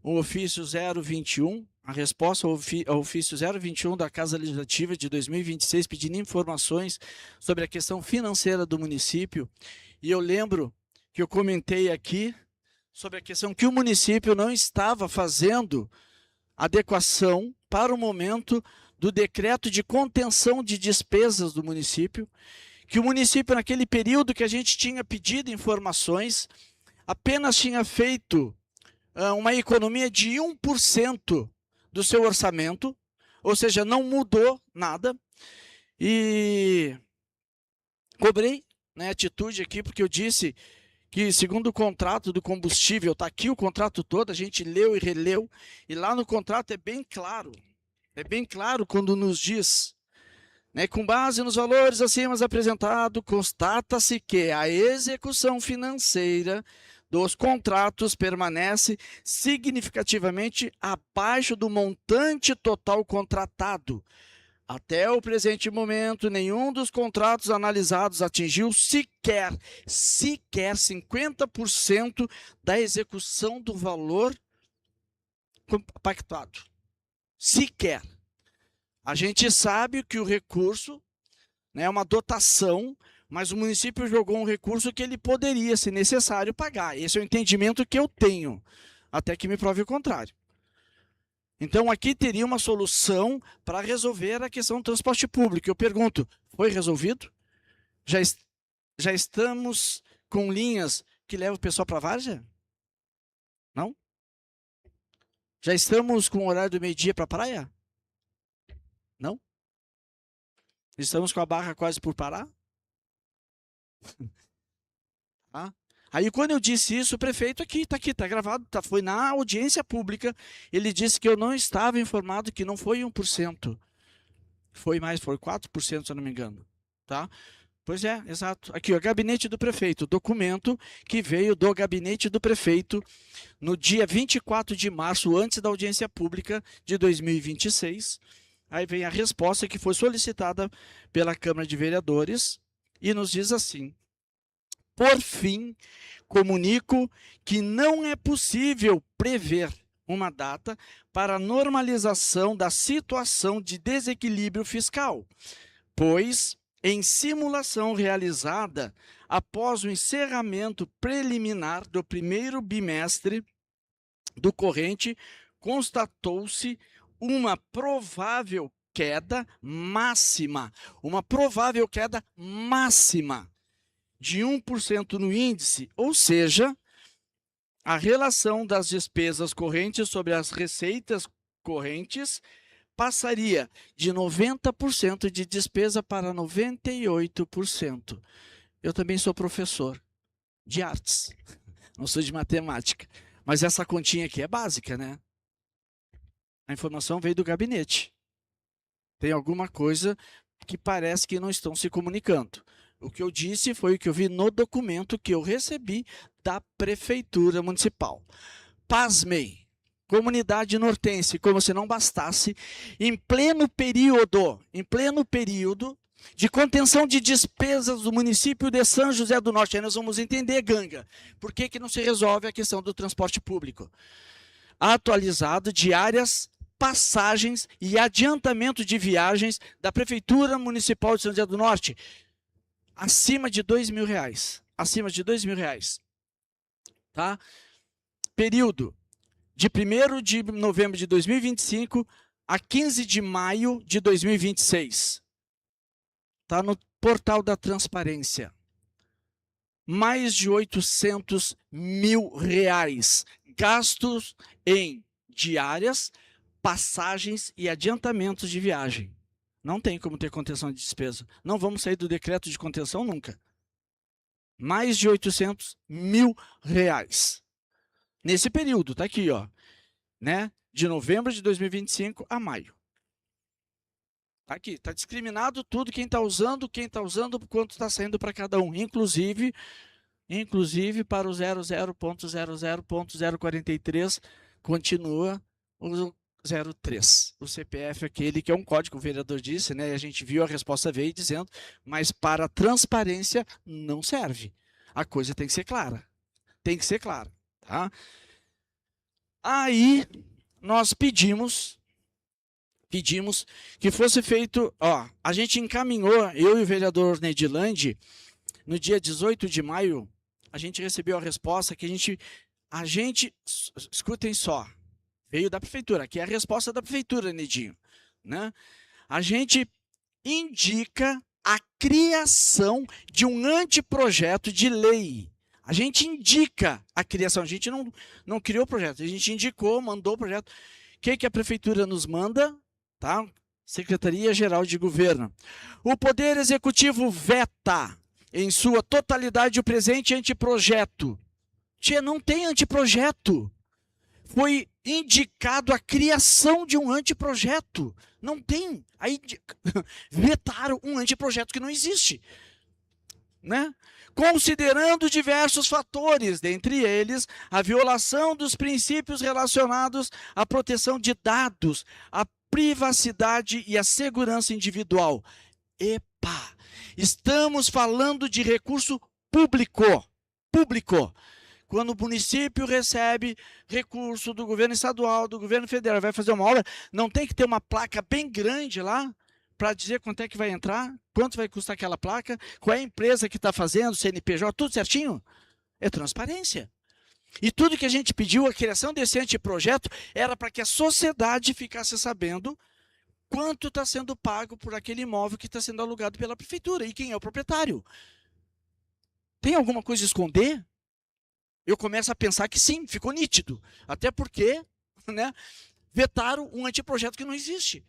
o ofício 021, a resposta ao ofício 021 da Casa Legislativa de 2026, pedindo informações sobre a questão financeira do município. E eu lembro que eu comentei aqui sobre a questão que o município não estava fazendo adequação para o momento do decreto de contenção de despesas do município, que o município, naquele período que a gente tinha pedido informações, apenas tinha feito uma economia de 1% do seu orçamento, ou seja, não mudou nada, e cobrei, né, atitude aqui, porque eu disse que, segundo o contrato do combustível, está aqui o contrato todo, a gente leu e releu, e lá no contrato é bem claro quando nos diz, né, com base nos valores acima apresentados, constata-se que a execução financeira dos contratos permanece significativamente abaixo do montante total contratado. Até o presente momento, nenhum dos contratos analisados atingiu sequer 50% da execução do valor pactuado. Sequer. A gente sabe que o recurso, né, é uma dotação, mas o município jogou um recurso que ele poderia, se necessário, pagar. Esse é o entendimento que eu tenho, até que me prove o contrário. Então, aqui teria uma solução para resolver a questão do transporte público. Eu pergunto, foi resolvido? Já estamos com linhas que levam o pessoal para a várzea? Não? Já estamos com o horário do meio-dia para a praia? Não? Estamos com a barra quase por parar? Aí, quando eu disse isso, o prefeito aqui, está gravado, foi na audiência pública, ele disse que eu não estava informado, que não foi 1%. Foi 4%, se eu não me engano. Tá? Pois é, exato. Aqui, o gabinete do prefeito, documento que veio do gabinete do prefeito no dia 24 de março, antes da audiência pública de 2026. Aí vem a resposta que foi solicitada pela Câmara de Vereadores e nos diz assim: por fim, comunico que não é possível prever uma data para a normalização da situação de desequilíbrio fiscal, pois, em simulação realizada após o encerramento preliminar do primeiro bimestre do corrente, constatou-se uma provável queda máxima de 1% no índice, ou seja, a relação das despesas correntes sobre as receitas correntes passaria de 90% de despesa para 98%. Eu também sou professor de artes, não sou de matemática, mas essa continha aqui é básica, né? A informação veio do gabinete. Tem alguma coisa que parece que não estão se comunicando. O que eu disse foi o que eu vi no documento que eu recebi da Prefeitura Municipal. Pasmei. Comunidade nortense, como se não bastasse, em pleno período de contenção de despesas do município de São José do Norte. Aí nós vamos entender, Ganga, por que não se resolve a questão do transporte público. Atualizado diárias, passagens e adiantamento de viagens da Prefeitura Municipal de São José do Norte, acima de R$2.000. Acima de R$2.000. Tá? Período de 1º de novembro de 2025 a 15 de maio de 2026. Está no portal da transparência. Mais de R$800 mil gastos em diárias, passagens e adiantamentos de viagem. Não tem como ter contenção de despesa. Não vamos sair do decreto de contenção nunca. Mais de R$800 mil. Nesse período, tá aqui, ó, né? De novembro de 2025 a maio. Tá aqui, tá discriminado tudo, quem tá usando, quanto está saindo para cada um, inclusive para o 00.00.043 continua o 03. O CPF aquele que é um código, o vereador disse, né? A gente viu, a resposta veio dizendo, mas para transparência não serve. A coisa tem que ser clara. Tem que ser clara, tá? Aí nós pedimos que fosse feito, ó, a gente encaminhou, eu e o vereador Nedilande, no dia 18 de maio, a gente recebeu a resposta que a gente, escutem só, veio da prefeitura, aqui é a resposta da prefeitura, Nedinho, né? A gente indica a criação de um anteprojeto de lei. A gente indica a criação, a gente não criou o projeto, a gente indicou, mandou o projeto. O que a prefeitura nos manda? Tá? Secretaria-Geral de Governo. O Poder Executivo veta em sua totalidade o presente anteprojeto. Tia, não tem anteprojeto. Foi indicado a criação de um anteprojeto. Não tem. Aí vetaram um anteprojeto que não existe. Né? Considerando diversos fatores, dentre eles a violação dos princípios relacionados à proteção de dados, à privacidade e à segurança individual. Epa! Estamos falando de recurso público. Quando o município recebe recurso do governo estadual, do governo federal, vai fazer uma obra, não tem que ter uma placa bem grande lá para dizer quanto é que vai entrar, quanto vai custar aquela placa, qual é a empresa que está fazendo, CNPJ, tudo certinho? É transparência. E tudo que a gente pediu, a criação desse anteprojeto, era para que a sociedade ficasse sabendo quanto está sendo pago por aquele imóvel que está sendo alugado pela prefeitura e quem é o proprietário. Tem alguma coisa a esconder? Eu começo a pensar que sim, ficou nítido. Até porque, né, vetaram um anteprojeto que não existe.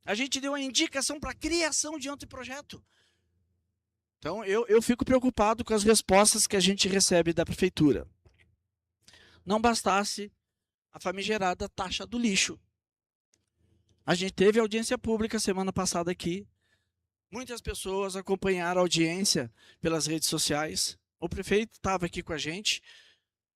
A gente deu a indicação para a criação de anteprojeto. Então, eu fico preocupado com as respostas que a gente recebe da prefeitura. Não bastasse a famigerada taxa do lixo. A gente teve audiência pública semana passada aqui. Muitas pessoas acompanharam a audiência pelas redes sociais. O prefeito estava aqui com a gente.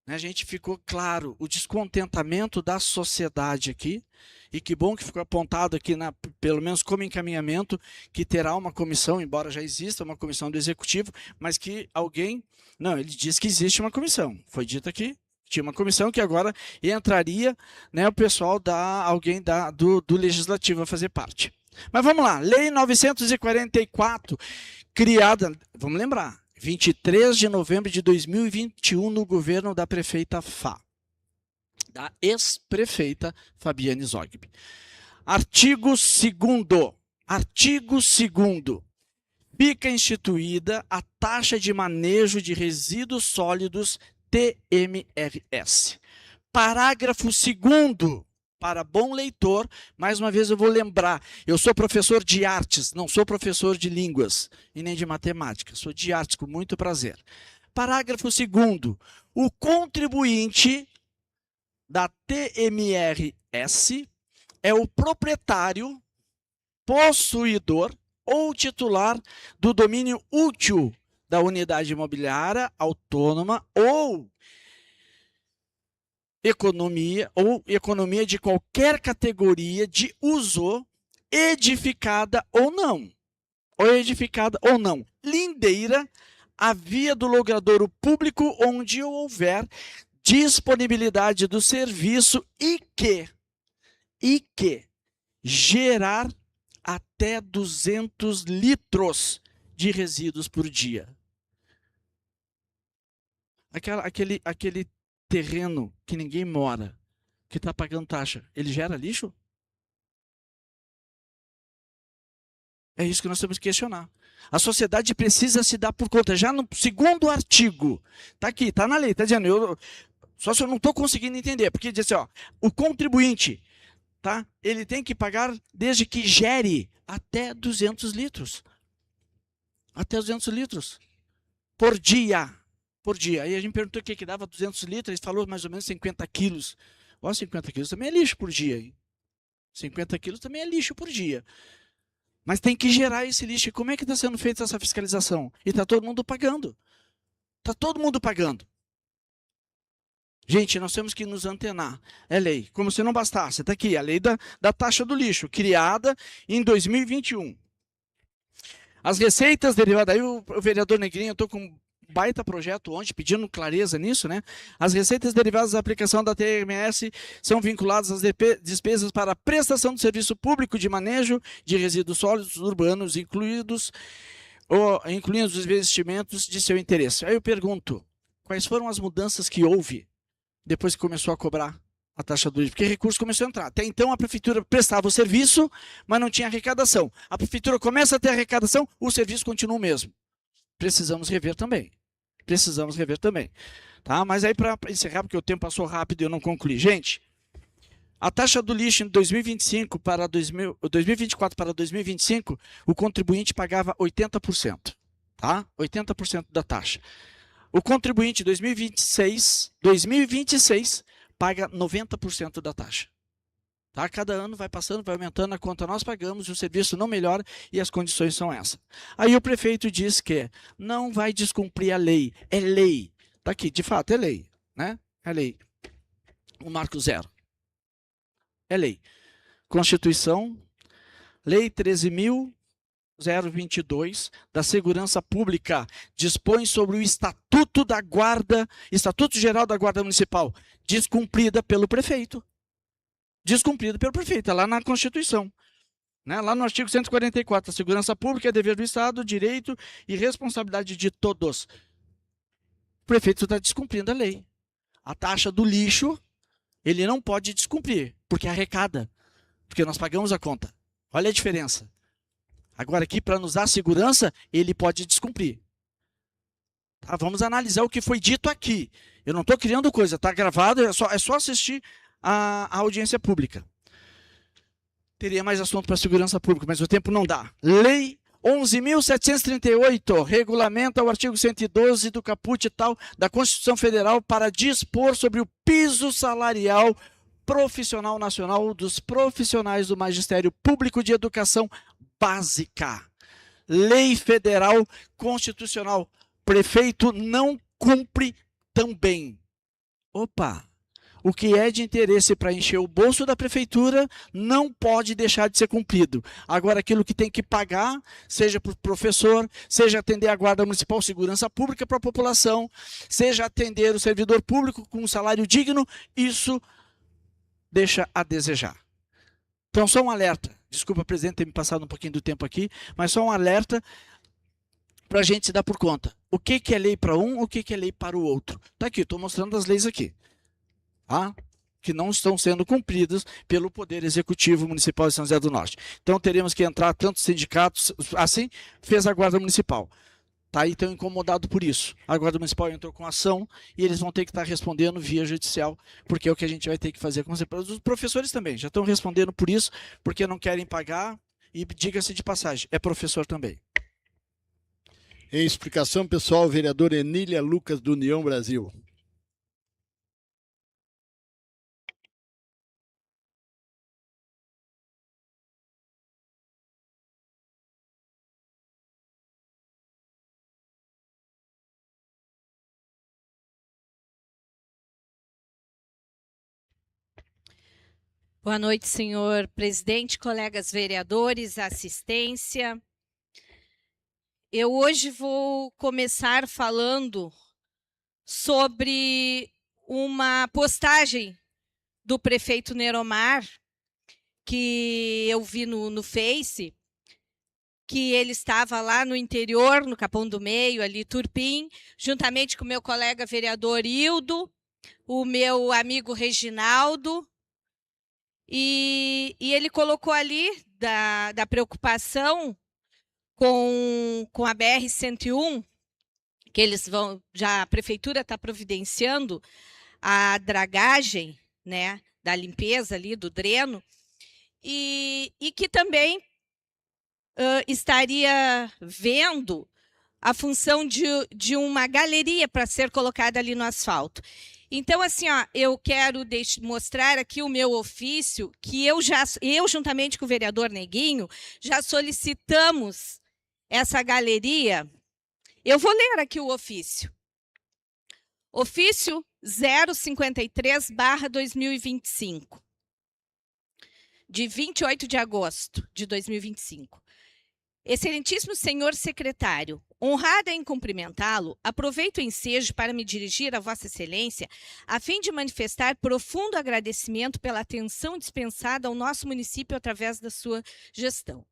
A gente ficou claro o descontentamento da sociedade aqui. E que bom que ficou apontado aqui, pelo menos como encaminhamento, que terá uma comissão, embora já exista uma comissão do Executivo, mas que alguém... Não, ele diz que existe uma comissão. Foi dito aqui, tinha uma comissão que agora entraria, né, o pessoal do Legislativo a fazer parte. Mas vamos lá, Lei 944, criada, vamos lembrar, 23 de novembro de 2021, no governo da prefeita Fá. Da ex-prefeita Fabiane Zogby. Artigo 2º. Fica instituída a taxa de manejo de resíduos sólidos TMRS. Parágrafo 2º. Para bom leitor, mais uma vez eu vou lembrar, eu sou professor de artes, não sou professor de línguas e nem de matemática, sou de artes, com muito prazer. Parágrafo 2º. O contribuinte da TMRS é o proprietário, possuidor ou titular do domínio útil da unidade imobiliária autônoma ou economia de qualquer categoria de uso, edificada ou não. Lindeira a via do logradouro público onde houver disponibilidade do serviço e que gerar até 200 litros de resíduos por dia. Aquele terreno que ninguém mora, que está pagando taxa, ele gera lixo? É isso que nós temos que questionar. A sociedade precisa se dar por conta. Já no segundo artigo, está aqui, está na lei, está dizendo, só se eu não estou conseguindo entender, porque diz assim, ó, o contribuinte, tá, ele tem que pagar desde que gere até 200 litros. Até 200 litros. Por dia. Aí a gente perguntou o que dava 200 litros, ele falou mais ou menos 50 quilos. Ó, 50 quilos também é lixo por dia, hein? 50 quilos também é lixo por dia. Mas tem que gerar esse lixo. E como é que está sendo feita essa fiscalização? E está todo mundo pagando. Está todo mundo pagando. Gente, nós temos que nos antenar. É lei. Como se não bastasse. Está aqui, a lei da taxa do lixo, criada em 2021. As receitas derivadas... Aí o vereador Negrinho, eu estou com um baita projeto ontem, pedindo clareza nisso, né? As receitas derivadas da aplicação da TMS são vinculadas às despesas para a prestação de serviço público de manejo de resíduos sólidos urbanos, incluindo os investimentos de seu interesse. Aí eu pergunto, quais foram as mudanças que houve depois que começou a cobrar a taxa do lixo? Porque recurso começou a entrar. Até então a prefeitura prestava o serviço, mas não tinha arrecadação. A prefeitura começa a ter arrecadação, o serviço continua o mesmo. Precisamos rever também. Tá? Mas aí, para encerrar, porque o tempo passou rápido e eu não concluí. Gente, a taxa do lixo em 2024 para 2025, o contribuinte pagava 80%. Tá? 80% da taxa. O contribuinte em 2026 paga 90% da taxa. Tá? Cada ano vai passando, vai aumentando a conta, nós pagamos e o serviço não melhora e as condições são essas. Aí o prefeito diz que não vai descumprir a lei. É lei. Está aqui, de fato, é lei. Né? É lei. O marco zero. É lei. Constituição, Lei 13.022 da Segurança Pública dispõe sobre o Estatuto da Guarda, Estatuto Geral da Guarda Municipal, descumprida pelo prefeito. Lá na Constituição. Né? Lá no artigo 144, a segurança pública é dever do Estado, direito e responsabilidade de todos. O prefeito está descumprindo a lei. A taxa do lixo, ele não pode descumprir, porque arrecada, porque nós pagamos a conta. Olha a diferença. Agora aqui, para nos dar segurança, ele pode descumprir. Tá? Vamos analisar o que foi dito aqui. Eu não estou criando coisa, está gravado, é só assistir a audiência pública. Teria mais assunto para a segurança pública, mas o tempo não dá. Lei 11.738 regulamenta o artigo 112 do caput e tal da Constituição Federal para dispor sobre o piso salarial profissional nacional dos profissionais do Magistério Público de Educação Básica. Lei Federal Constitucional. Prefeito não cumpre também. Opa! O que é de interesse para encher o bolso da prefeitura não pode deixar de ser cumprido. Agora, aquilo que tem que pagar, seja para o professor, seja atender a Guarda Municipal, segurança pública para a população, seja atender o servidor público com um salário digno, isso deixa a desejar. Então, só um alerta. Desculpa, presidente, ter me passado um pouquinho do tempo aqui, mas só um alerta para a gente se dar por conta. O que é lei para um, o que é lei para o outro. Está aqui, estou mostrando as leis aqui. Que não estão sendo cumpridas pelo Poder Executivo Municipal de São José do Norte. Então, teremos que entrar tantos sindicatos, assim fez a Guarda Municipal. Tá aí, estão incomodados por isso. A Guarda Municipal entrou com ação e eles vão ter que estar respondendo via judicial, porque é o que a gente vai ter que fazer com os professores também. Já estão respondendo por isso, porque não querem pagar e, diga-se de passagem, é professor também. Em explicação pessoal, vereador Enília Lucas, do União Brasil. Boa noite, senhor presidente, colegas vereadores, assistência. Eu hoje vou começar falando sobre uma postagem do prefeito Neromar, que eu vi no Face, que ele estava lá no interior, no Capão do Meio, ali Turpim, juntamente com o meu colega vereador Hildo, o meu amigo Reginaldo, e ele colocou ali da preocupação com a BR-101, que eles vão, já a prefeitura está providenciando a dragagem, né, da limpeza ali, do dreno, e que também estaria vendo a função de uma galeria para ser colocada ali no asfalto. Então, assim, ó, eu quero mostrar aqui o meu ofício, que eu, juntamente com o vereador Neguinho, já solicitamos essa galeria. Eu vou ler aqui o ofício. Ofício 053/2025, de 28 de agosto de 2025. Excelentíssimo senhor secretário, honrada em cumprimentá-lo, aproveito o ensejo para me dirigir a Vossa Excelência, a fim de manifestar profundo agradecimento pela atenção dispensada ao nosso município através da sua gestão.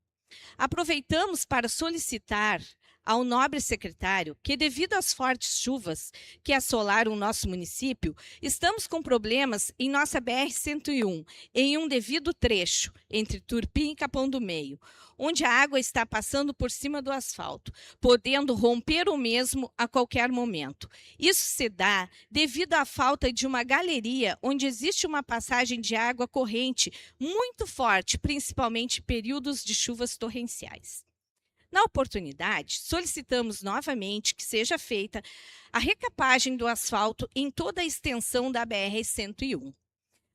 Aproveitamos para solicitar ao nobre secretário que, devido às fortes chuvas que assolaram o nosso município, estamos com problemas em nossa BR-101, em um devido trecho entre Turpim e Capão do Meio, onde a água está passando por cima do asfalto, podendo romper o mesmo a qualquer momento. Isso se dá devido à falta de uma galeria onde existe uma passagem de água corrente muito forte, principalmente em períodos de chuvas torrenciais. Na oportunidade, solicitamos novamente que seja feita a recapagem do asfalto em toda a extensão da BR-101,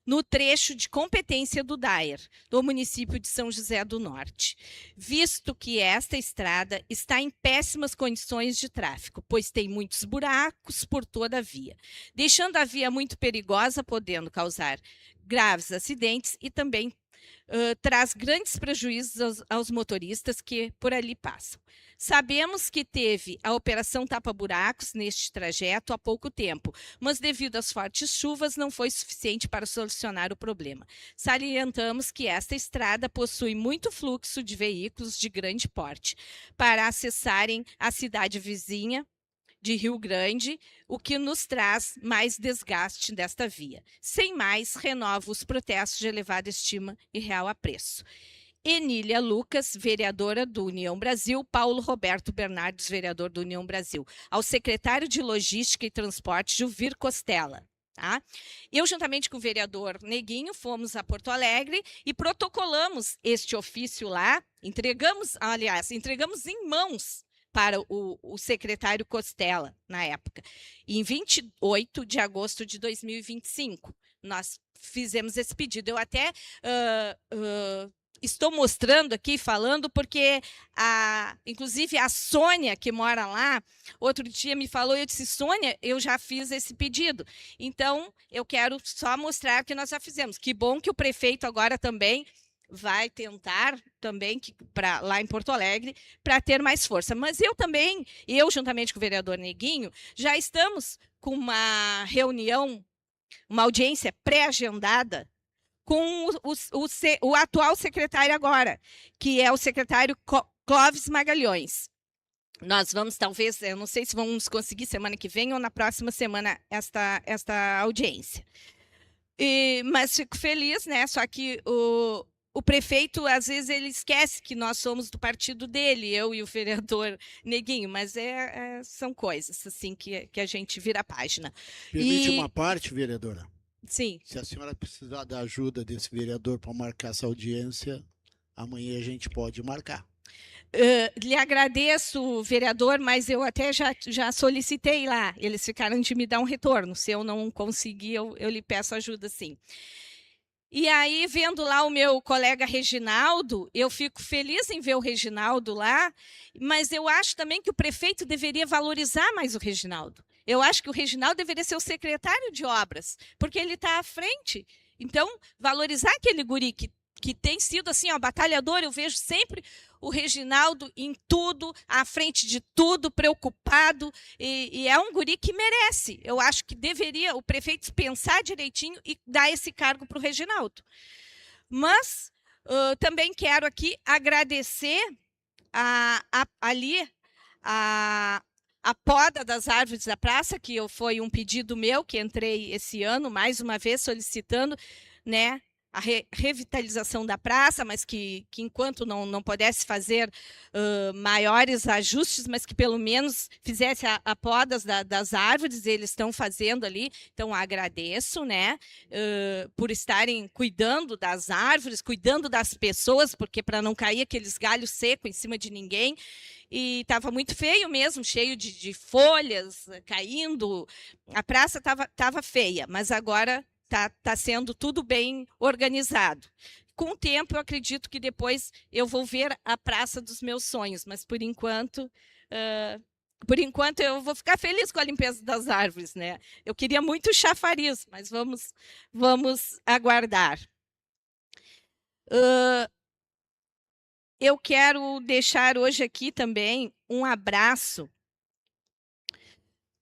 no trecho de competência do DAER, do município de São José do Norte, visto que esta estrada está em péssimas condições de tráfego, pois tem muitos buracos por toda a via, deixando a via muito perigosa, podendo causar graves acidentes e também traz grandes prejuízos aos motoristas que por ali passam. Sabemos que teve a operação tapa-buracos neste trajeto há pouco tempo, mas devido às fortes chuvas não foi suficiente para solucionar o problema. Salientamos que esta estrada possui muito fluxo de veículos de grande porte para acessarem a cidade vizinha de Rio Grande, o que nos traz mais desgaste desta via. Sem mais, renovo os protestos de elevada estima e real apreço. Enília Lucas, vereadora do União Brasil, Paulo Roberto Bernardes, vereador do União Brasil. Ao secretário de Logística e Transporte, Juvir Costela. Tá? Eu, juntamente com o vereador Neguinho, fomos a Porto Alegre e protocolamos este ofício lá, entregamos em mãos para o secretário Costela, na época. Em 28 de agosto de 2025, nós fizemos esse pedido. Eu até estou mostrando aqui, falando, porque, inclusive, a Sônia, que mora lá, outro dia me falou, eu disse, Sônia, eu já fiz esse pedido. Então, eu quero só mostrar que nós já fizemos. Que bom que o prefeito agora também vai tentar também lá em Porto Alegre para ter mais força. Mas eu juntamente com o vereador Neguinho, já estamos com uma reunião, uma audiência pré-agendada com o atual secretário agora, que é o secretário Clóvis Magalhães. Nós vamos, talvez, eu não sei se vamos conseguir semana que vem ou na próxima semana esta audiência. Mas fico feliz, né? Só que o prefeito, às vezes, ele esquece que nós somos do partido dele, eu e o vereador Neguinho, mas são coisas assim que a gente vira a página. Permite uma parte, vereadora? Sim. Se a senhora precisar da ajuda desse vereador para marcar essa audiência, amanhã a gente pode marcar. Lhe agradeço, vereador, mas eu até já solicitei lá, eles ficaram de me dar um retorno, se eu não conseguir, eu lhe peço ajuda, sim. E aí, vendo lá o meu colega Reginaldo, eu fico feliz em ver o Reginaldo lá, mas eu acho também que o prefeito deveria valorizar mais o Reginaldo. Eu acho que o Reginaldo deveria ser o secretário de obras, porque ele está à frente Então, valorizar aquele guri que tem sido assim, ó, batalhador. Eu vejo sempre o Reginaldo em tudo, à frente de tudo, preocupado, e é um guri que merece. Eu acho que deveria o prefeito pensar direitinho e dar esse cargo para o Reginaldo. Mas também quero aqui agradecer a poda das árvores da praça, que foi um pedido meu, que entrei esse ano, mais uma vez, solicitando, né, a revitalização da praça, mas que enquanto não pudesse fazer maiores ajustes, mas que pelo menos fizesse a poda das árvores, eles estão fazendo ali. Então, agradeço, né, por estarem cuidando das árvores, cuidando das pessoas, porque para não cair aqueles galhos secos em cima de ninguém. E estava muito feio mesmo, cheio de folhas caindo. A praça estava feia, mas agora está sendo tudo bem organizado. Com o tempo, eu acredito que depois eu vou ver a praça dos meus sonhos, mas por enquanto eu vou ficar feliz com a limpeza das árvores, né? Eu queria muito chafariz, mas vamos aguardar. Eu quero deixar hoje aqui também um abraço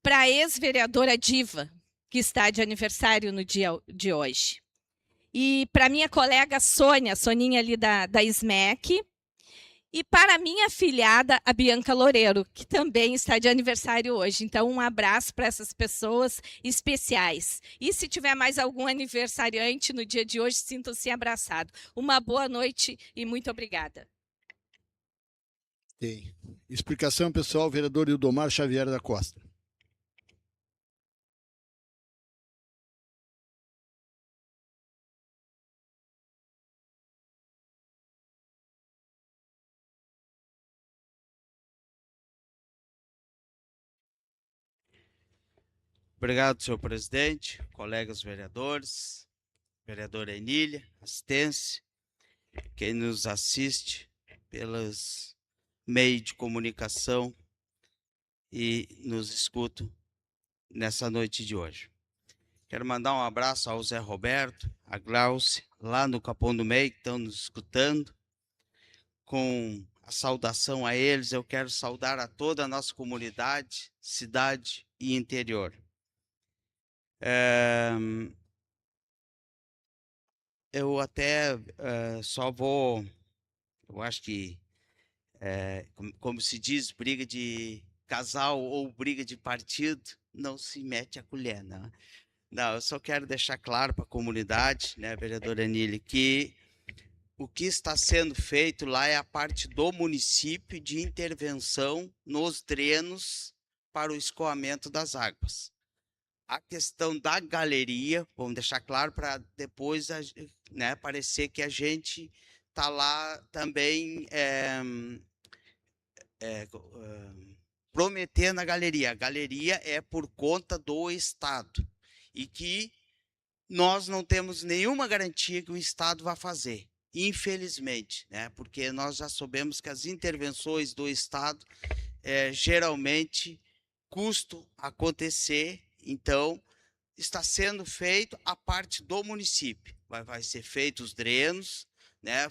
para a ex-vereadora Diva, que está de aniversário no dia de hoje. E para minha colega Sônia, Soninha ali da SMEC, e para minha afilhada, a Bianca Loureiro, que também está de aniversário hoje. Então, um abraço para essas pessoas especiais. E se tiver mais algum aniversariante no dia de hoje, sintam-se abraçados. Uma boa noite e muito obrigada. Tem. Explicação, pessoal, vereador Ildomar Xavier da Costa. Obrigado, senhor presidente, colegas vereadores, vereadora Enília, assistência, quem nos assiste pelos meios de comunicação e nos escuta nessa noite de hoje. Quero mandar um abraço ao Zé Roberto, a Glauce, lá no Capão do Meio, que estão nos escutando. Com a saudação a eles, eu quero saudar a toda a nossa comunidade, cidade e interior. Eu até só vou, eu acho que, como se diz, briga de casal ou briga de partido, não se mete a colher, não. Não, eu só quero deixar claro para a comunidade, né, vereadora Enília, que o que está sendo feito lá é a parte do município de intervenção nos drenos para o escoamento das águas. A questão da galeria, vamos deixar claro para depois, né, parecer que a gente está lá também prometendo a galeria. A galeria é por conta do Estado e que nós não temos nenhuma garantia que o Estado vai fazer, infelizmente, né, porque nós já sabemos que as intervenções do Estado geralmente custam acontecer. Então, está sendo feito a parte do município. Vai ser feito os drenos, né?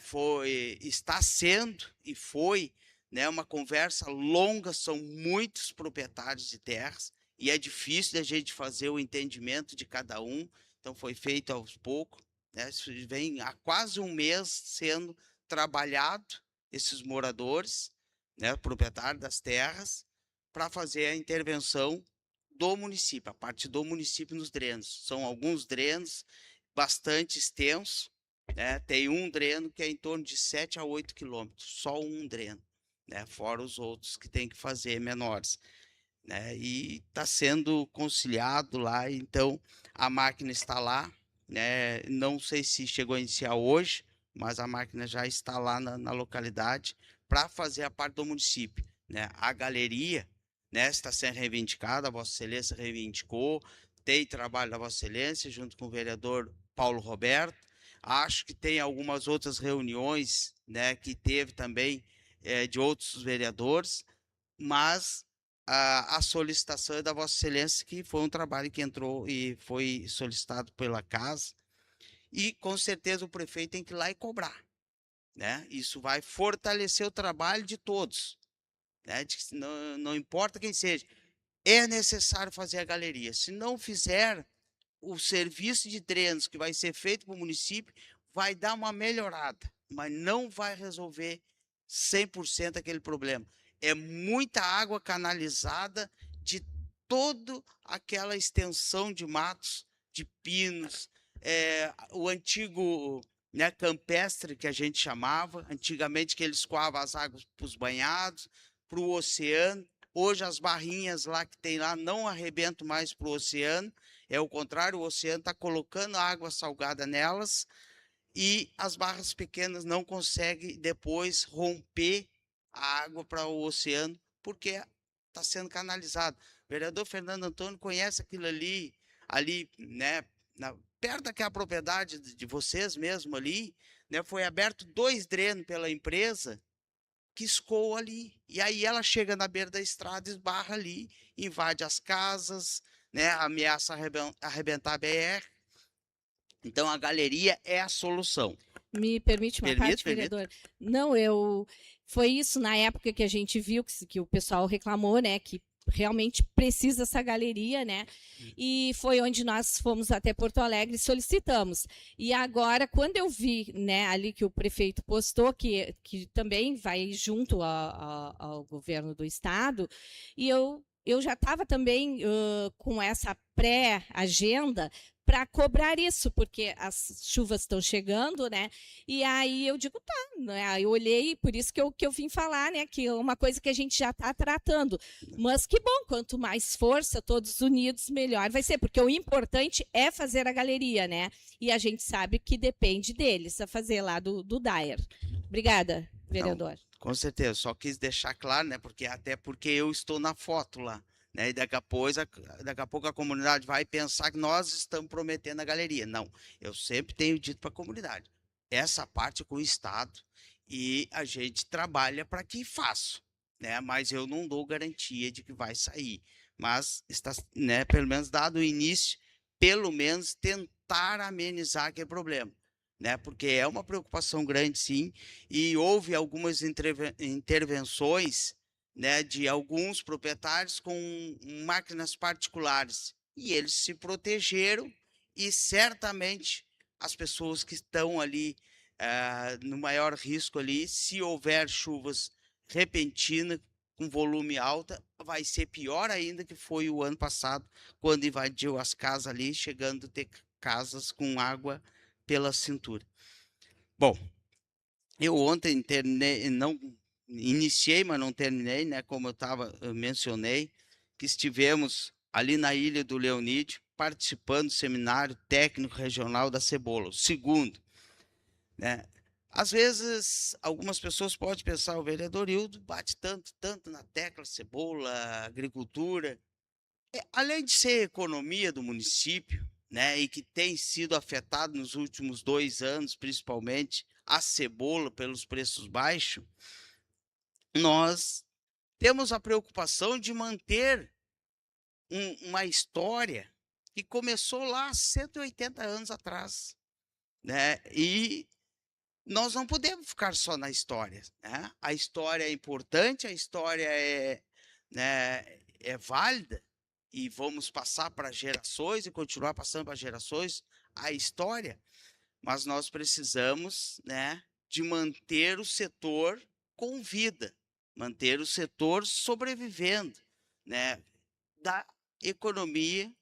Está sendo e foi, né, uma conversa longa, são muitos proprietários de terras e é difícil da gente fazer o entendimento de cada um. Então, foi feito aos poucos, né? Isso vem há quase um mês sendo trabalhado, esses moradores, né, proprietários das terras, para fazer a intervenção do município, a parte do município nos drenos. São alguns drenos bastante extensos, né? Tem um dreno que é em torno de 7 a 8 quilômetros, só um dreno, né? Fora os outros que tem que fazer menores, né? E está sendo conciliado lá, então a máquina está lá, né? Não sei se chegou a iniciar hoje, mas a máquina já está lá na localidade para fazer a parte do município, né? A galeria, né, está sendo reivindicada, a Vossa Excelência reivindicou, tem trabalho da Vossa Excelência junto com o vereador Paulo Roberto. Acho que tem algumas outras reuniões, né, que teve também de outros vereadores, mas a solicitação é da Vossa Excelência, que foi um trabalho que entrou e foi solicitado pela casa, e com certeza o prefeito tem que ir lá e cobrar, né? Isso vai fortalecer o trabalho de todos, né? Não importa quem seja, é necessário fazer a galeria. Se não fizer, o serviço de drenos que vai ser feito para o município vai dar uma melhorada, mas não vai resolver 100% aquele problema. É muita água canalizada de toda aquela extensão de matos, de pinos, o antigo, né, campestre que a gente chamava, antigamente que eles escoavam as águas para os banhados, para o oceano. Hoje as barrinhas lá que tem lá não arrebentam mais para o oceano, é o contrário, o oceano está colocando água salgada nelas e as barras pequenas não conseguem depois romper a água para o oceano porque está sendo canalizado. O vereador Fernando Antônio conhece aquilo ali, né, perto daquela propriedade de vocês mesmo ali, né, foi aberto 2 drenos pela empresa que escoa ali. E aí ela chega na beira da estrada, esbarra ali, invade as casas, né, ameaça arrebentar a BR. Então a galeria é a solução. Me permite uma parte, vereador? Não, foi isso na época que a gente viu que o pessoal reclamou, né, que realmente precisa essa galeria, né? E foi onde nós fomos até Porto Alegre e solicitamos. E agora, quando eu vi, né, ali que o prefeito postou, que também vai junto ao governo do estado, e eu já estava também com essa pré-agenda para cobrar isso, porque as chuvas estão chegando, né? E aí eu digo, tá, né? Eu olhei, por isso que eu vim falar, né? Que é uma coisa que a gente já está tratando. Mas que bom, quanto mais força, todos unidos, melhor vai ser, porque o importante é fazer a galeria, né? E a gente sabe que depende deles, a fazer lá do Dyer. Obrigada, vereador. Não, com certeza, só quis deixar claro, né? Até porque eu estou na foto lá. Né? E daqui a pouco a comunidade vai pensar que nós estamos prometendo a galeria. Não, eu sempre tenho dito para a comunidade, essa parte é com o Estado e a gente trabalha para que faça, né? Mas eu não dou garantia de que vai sair. Mas está, né, pelo menos dado o início, pelo menos tentar amenizar aquele problema. Né? Porque é uma preocupação grande, sim, e houve algumas intervenções, né, de alguns proprietários com máquinas particulares e eles se protegeram e certamente as pessoas que estão ali no maior risco ali, se houver chuvas repentinas com volume alto, vai ser pior ainda que foi o ano passado, quando invadiu as casas ali, chegando a ter casas com água pela cintura. Bom, eu ontem iniciei, mas não terminei, né? Como eu mencionei, que estivemos ali na Ilha do Leonídio, participando do seminário técnico regional da cebola, o segundo. Né? Às vezes, algumas pessoas podem pensar, o vereador Hildo bate tanto na tecla cebola, agricultura. Além de ser economia do município, né, e que tem sido afetado nos últimos 2 anos, principalmente, a cebola pelos preços baixos, nós temos a preocupação de manter uma história que começou lá há 180 anos atrás, né? E nós não podemos ficar só na história, né? A história é importante, a história né, é válida e vamos passar para gerações e continuar passando para gerações a história, mas nós precisamos, né, de manter o setor com vida, manter o setor sobrevivendo, né, da economia,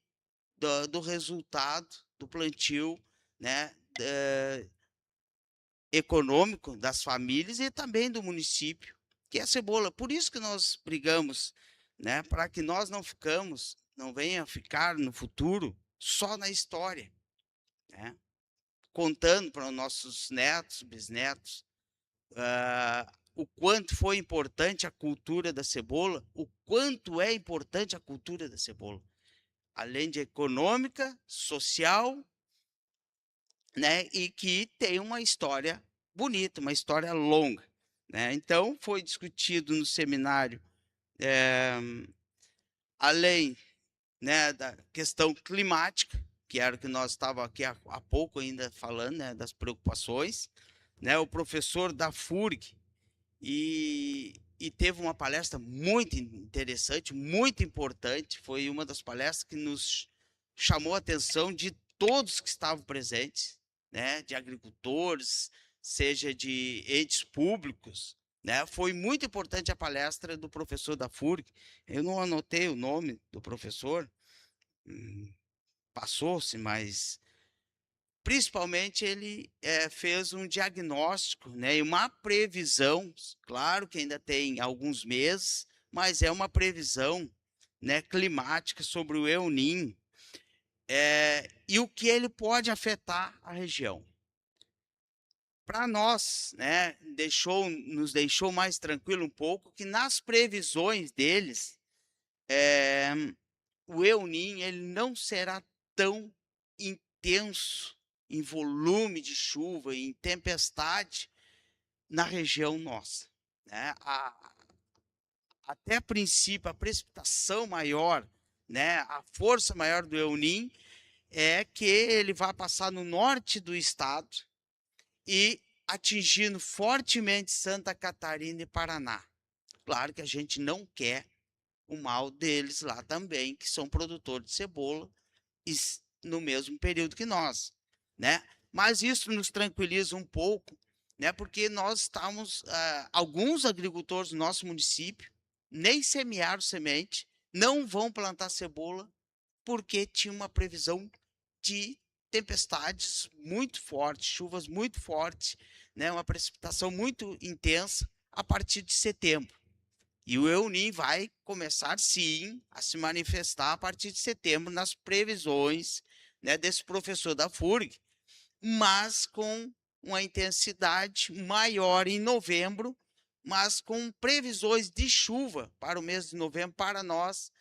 do resultado do plantio, né, econômico das famílias e também do município, que é a cebola. Por isso que nós brigamos, né, para que nós não venha ficar no futuro só na história, né, contando para os nossos netos, bisnetos, o quanto foi importante a cultura da cebola, o quanto é importante a cultura da cebola, além de econômica, social, né, e que tem uma história bonita, uma história longa, né? Então foi discutido no seminário, além, né, da questão climática, que era o que nós estávamos aqui há pouco ainda falando, né, das preocupações, né, o professor da FURG, e teve uma palestra muito interessante, muito importante, foi uma das palestras que nos chamou a atenção de todos que estavam presentes, né, de agricultores, seja de entes públicos, né, foi muito importante a palestra do professor da FURG, eu não anotei o nome do professor, passou-se, mas principalmente ele fez um diagnóstico, né, e uma previsão, claro que ainda tem alguns meses, mas é uma previsão, né, climática sobre o El Niño, e o que ele pode afetar a região. Para nós, né, nos deixou mais tranquilo um pouco que nas previsões deles, o El Niño ele não será tão intenso em volume de chuva e em tempestade na região nossa, né? Até a princípio, a precipitação maior, né, a força maior do El Niño é que ele vai passar no norte do estado e atingindo fortemente Santa Catarina e Paraná. Claro que a gente não quer o mal deles lá também, que são produtores de cebola no mesmo período que nós, né? Mas isso nos tranquiliza um pouco, né? Porque nós estamos, alguns agricultores do nosso município nem semearam semente, não vão plantar cebola, porque tinha uma previsão de tempestades muito fortes, chuvas muito fortes, né? Uma precipitação muito intensa a partir de setembro. E o El Niño vai começar, sim, a se manifestar a partir de setembro nas previsões, né, desse professor da FURG, mas com uma intensidade maior em novembro, mas com previsões de chuva para o mês de novembro para nós,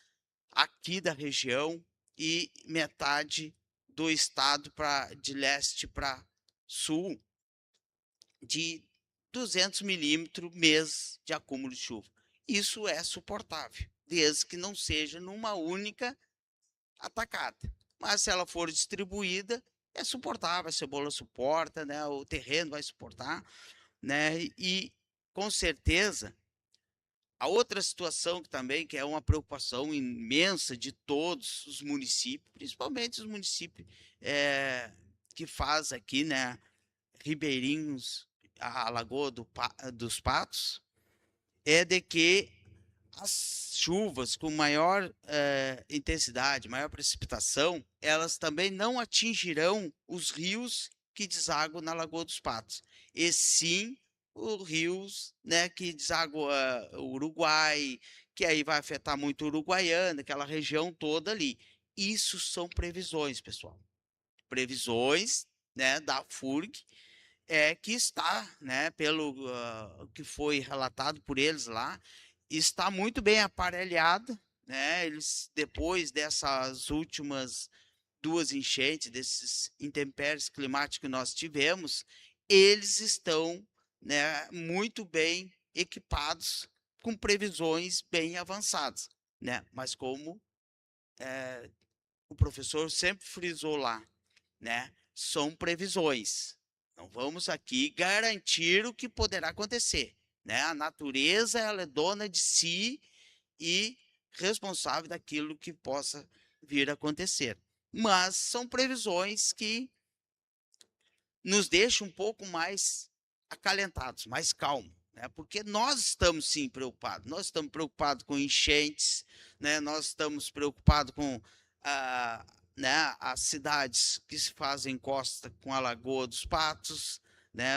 aqui da região, e metade do estado de leste para sul, de 200 milímetros mês de acúmulo de chuva. Isso é suportável, desde que não seja numa única atacada. Mas se ela for distribuída, é suportável, a cebola suporta, né? O terreno vai suportar, né? E com certeza, a outra situação que também que é uma preocupação imensa de todos os municípios, principalmente os municípios que faz aqui, né? Ribeirinhos, a Lagoa dos Patos, é de que as chuvas com maior intensidade, maior precipitação, elas também não atingirão os rios que desaguam na Lagoa dos Patos, e sim os rios, né, que desaguam o Uruguai, que aí vai afetar muito o Uruguaiana, aquela região toda ali. Isso são previsões, pessoal. Previsões, né, da FURG, que está, né, pelo que foi relatado por eles lá, está muito bem aparelhado, né? Eles, depois dessas últimas 2 enchentes, desses intempéries climáticos que nós tivemos, eles estão, né, muito bem equipados, com previsões bem avançadas, né? Mas como o professor sempre frisou lá, né? São previsões. Não vamos aqui garantir o que poderá acontecer, né? A natureza ela é dona de si e responsável daquilo que possa vir a acontecer. Mas são previsões que nos deixam um pouco mais acalentados, mais calmos, né? Porque nós estamos sim preocupados. Nós estamos preocupados com enchentes, né? Nós estamos preocupados com né, as cidades que se fazem costa com a Lagoa dos Patos, né,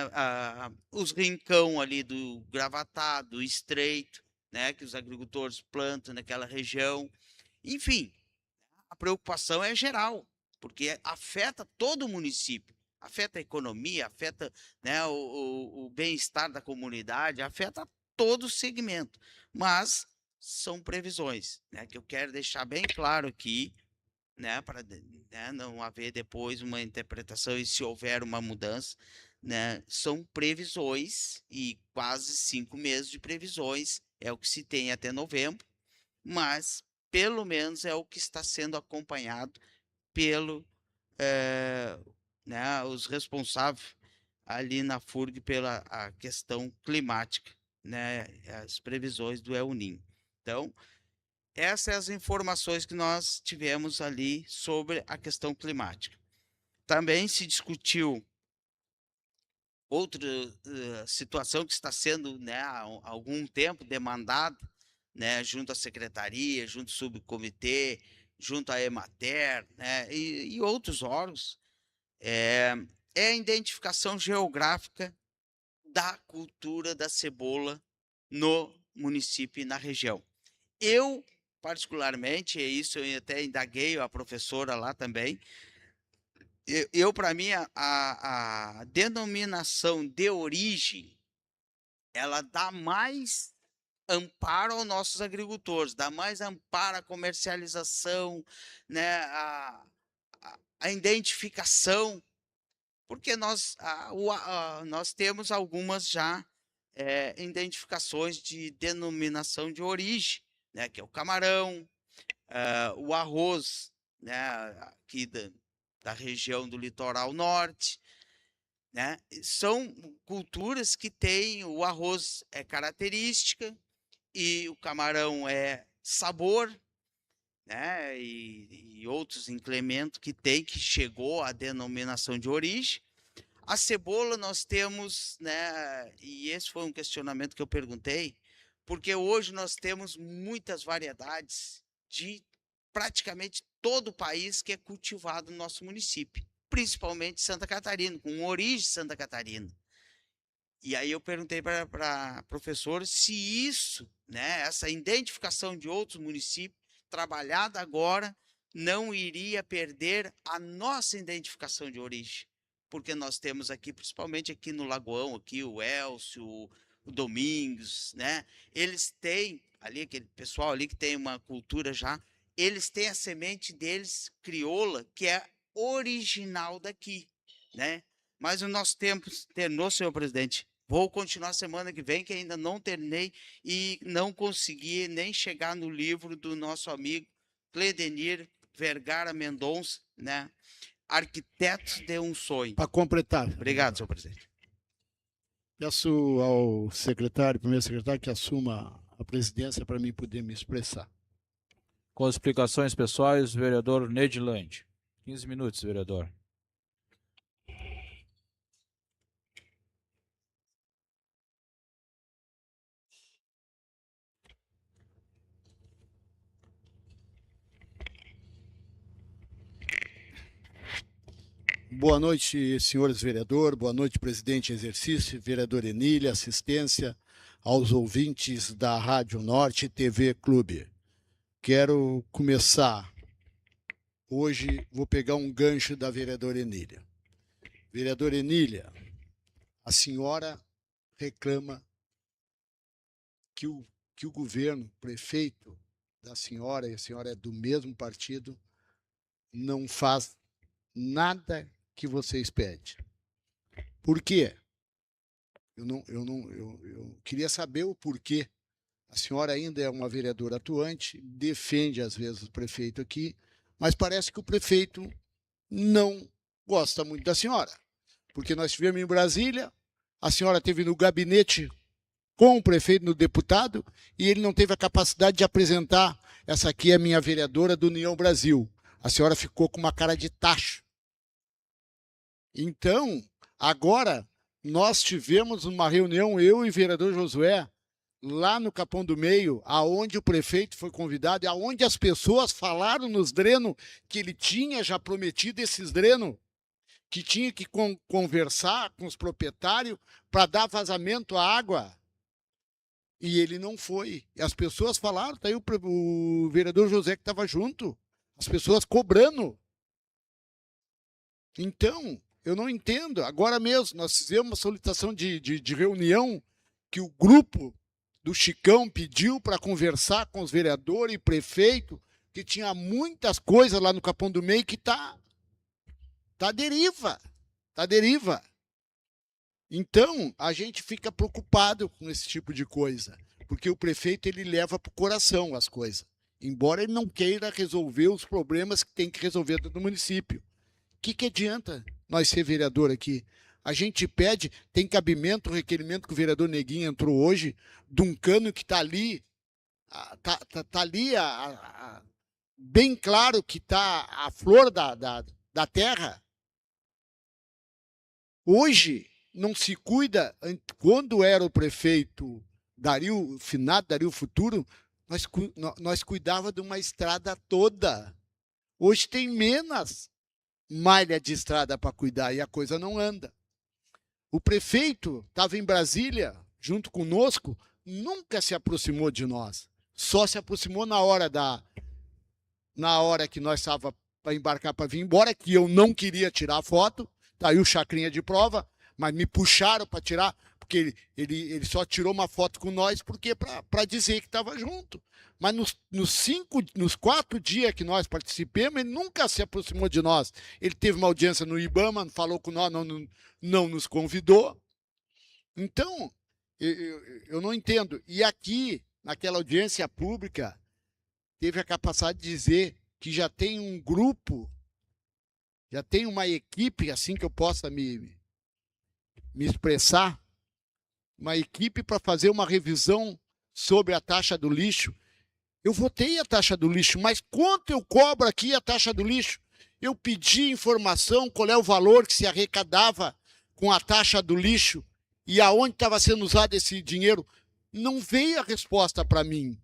os rincão ali do Gravatá, do Estreito, né, que os agricultores plantam naquela região. Enfim, a preocupação é geral, porque afeta todo o município, afeta a economia, afeta, né, o bem-estar da comunidade, afeta todo o segmento. Mas são previsões, né, que eu quero deixar bem claro aqui, né, para não haver depois uma interpretação e se houver uma mudança, né, são previsões e quase 5 meses de previsões, é o que se tem até novembro, mas pelo menos é o que está sendo acompanhado pelo né, os responsáveis ali na FURG pela a questão climática, né, as previsões do El Niño. Então, essas são as informações que nós tivemos ali sobre a questão climática. Também se discutiu outra situação que está sendo, né, há algum tempo demandada, né, junto à secretaria, junto ao subcomitê, junto à Emater, né, e outros órgãos, é a identificação geográfica da cultura da cebola no município e na região. Eu, particularmente, isso eu até indaguei a professora lá também, para mim, a denominação de origem, ela dá mais amparo aos nossos agricultores, dá mais amparo à comercialização, né, a identificação, porque nós temos algumas já identificações de denominação de origem, né, que é o camarão, o arroz, né, aqui da região do litoral norte, né? São culturas que têm, o arroz é característica e o camarão é sabor, né? E outros incrementos que tem, que chegou à denominação de origem. A cebola nós temos, né? E esse foi um questionamento que eu perguntei, porque hoje nós temos muitas variedades de praticamente todo o país que é cultivado no nosso município, principalmente Santa Catarina, com origem Santa Catarina. E aí eu perguntei para a professora se isso, né, essa identificação de outros municípios, trabalhada agora, não iria perder a nossa identificação de origem. Porque nós temos aqui, principalmente aqui no Lagoão, aqui o Elcio, o Domingos, né? Eles têm, ali aquele pessoal ali que tem uma cultura já, eles têm a semente deles crioula, que é original daqui, né? Mas o nosso tempo terminou, senhor presidente. Vou continuar semana que vem, que ainda não terminei e não consegui nem chegar no livro do nosso amigo Cledenir Vergara Mendonça, né? Arquitetos de um Sonho. Para completar. Obrigado, senhor presidente. Peço ao secretário, primeiro secretário, que assuma a presidência para mim poder me expressar. Com as explicações pessoais, vereador Nedilande. 15 minutos, vereador. Boa noite, senhores vereadores. Boa noite, presidente em exercício, vereador Enília, assistência aos ouvintes da Rádio Norte TV Clube. Quero começar. Hoje vou pegar um gancho da vereadora Enília. Vereadora Enília, a senhora reclama que o governo, o prefeito da senhora, e a senhora é do mesmo partido, não faz nada que vocês pedem. Por quê? Eu queria saber o porquê. A senhora ainda é uma vereadora atuante, defende às vezes o prefeito aqui, mas parece que o prefeito não gosta muito da senhora. Porque nós estivemos em Brasília, a senhora esteve no gabinete com o prefeito, no deputado, e ele não teve a capacidade de apresentar: essa aqui é a minha vereadora do União Brasil. A senhora ficou com uma cara de tacho. Então, agora, nós tivemos uma reunião, eu e o vereador Josué, lá no Capão do Meio, aonde o prefeito foi convidado, e aonde as pessoas falaram nos drenos que ele tinha já prometido esses drenos, que tinha que conversar com os proprietários para dar vazamento à água. E ele não foi. E as pessoas falaram, tá aí o vereador José que estava junto, as pessoas cobrando. Então, eu não entendo. Agora mesmo, nós fizemos uma solicitação de reunião que o grupo do Chicão pediu para conversar com os vereadores e prefeito, que tinha muitas coisas lá no Capão do Meio que tá à deriva. Tá à deriva. Então, a gente fica preocupado com esse tipo de coisa, porque o prefeito ele leva para o coração as coisas, embora ele não queira resolver os problemas que tem que resolver dentro do município. que adianta nós ser vereador aqui? A gente pede, tem cabimento o requerimento que o vereador Neguinho entrou hoje, de um cano que está ali, tá ali bem claro que está a flor da terra. Hoje não se cuida, quando era o prefeito Dario, finado Dario Futuro, nós cuidava de uma estrada toda. Hoje tem menos malha de estrada para cuidar e a coisa não anda. O prefeito estava em Brasília, junto conosco, nunca se aproximou de nós. Só se aproximou na hora que nós estávamos para embarcar para vir embora, que eu não queria tirar foto. Tá aí o Chacrinha de prova, mas me puxaram para tirar, porque ele só tirou uma foto com nós porque para dizer que estava junto. Mas nos 4 dias que nós participamos, ele nunca se aproximou de nós. Ele teve uma audiência no IBAMA, falou com nós, não nos convidou. Então, eu não entendo. E aqui, naquela audiência pública, teve a capacidade de dizer que já tem um grupo, já tem uma equipe, assim que eu possa me expressar, uma equipe para fazer uma revisão sobre a taxa do lixo. Eu votei a taxa do lixo, mas quanto eu cobro aqui a taxa do lixo? Eu pedi informação, qual é o valor que se arrecadava com a taxa do lixo e aonde estava sendo usado esse dinheiro. Não veio a resposta para mim.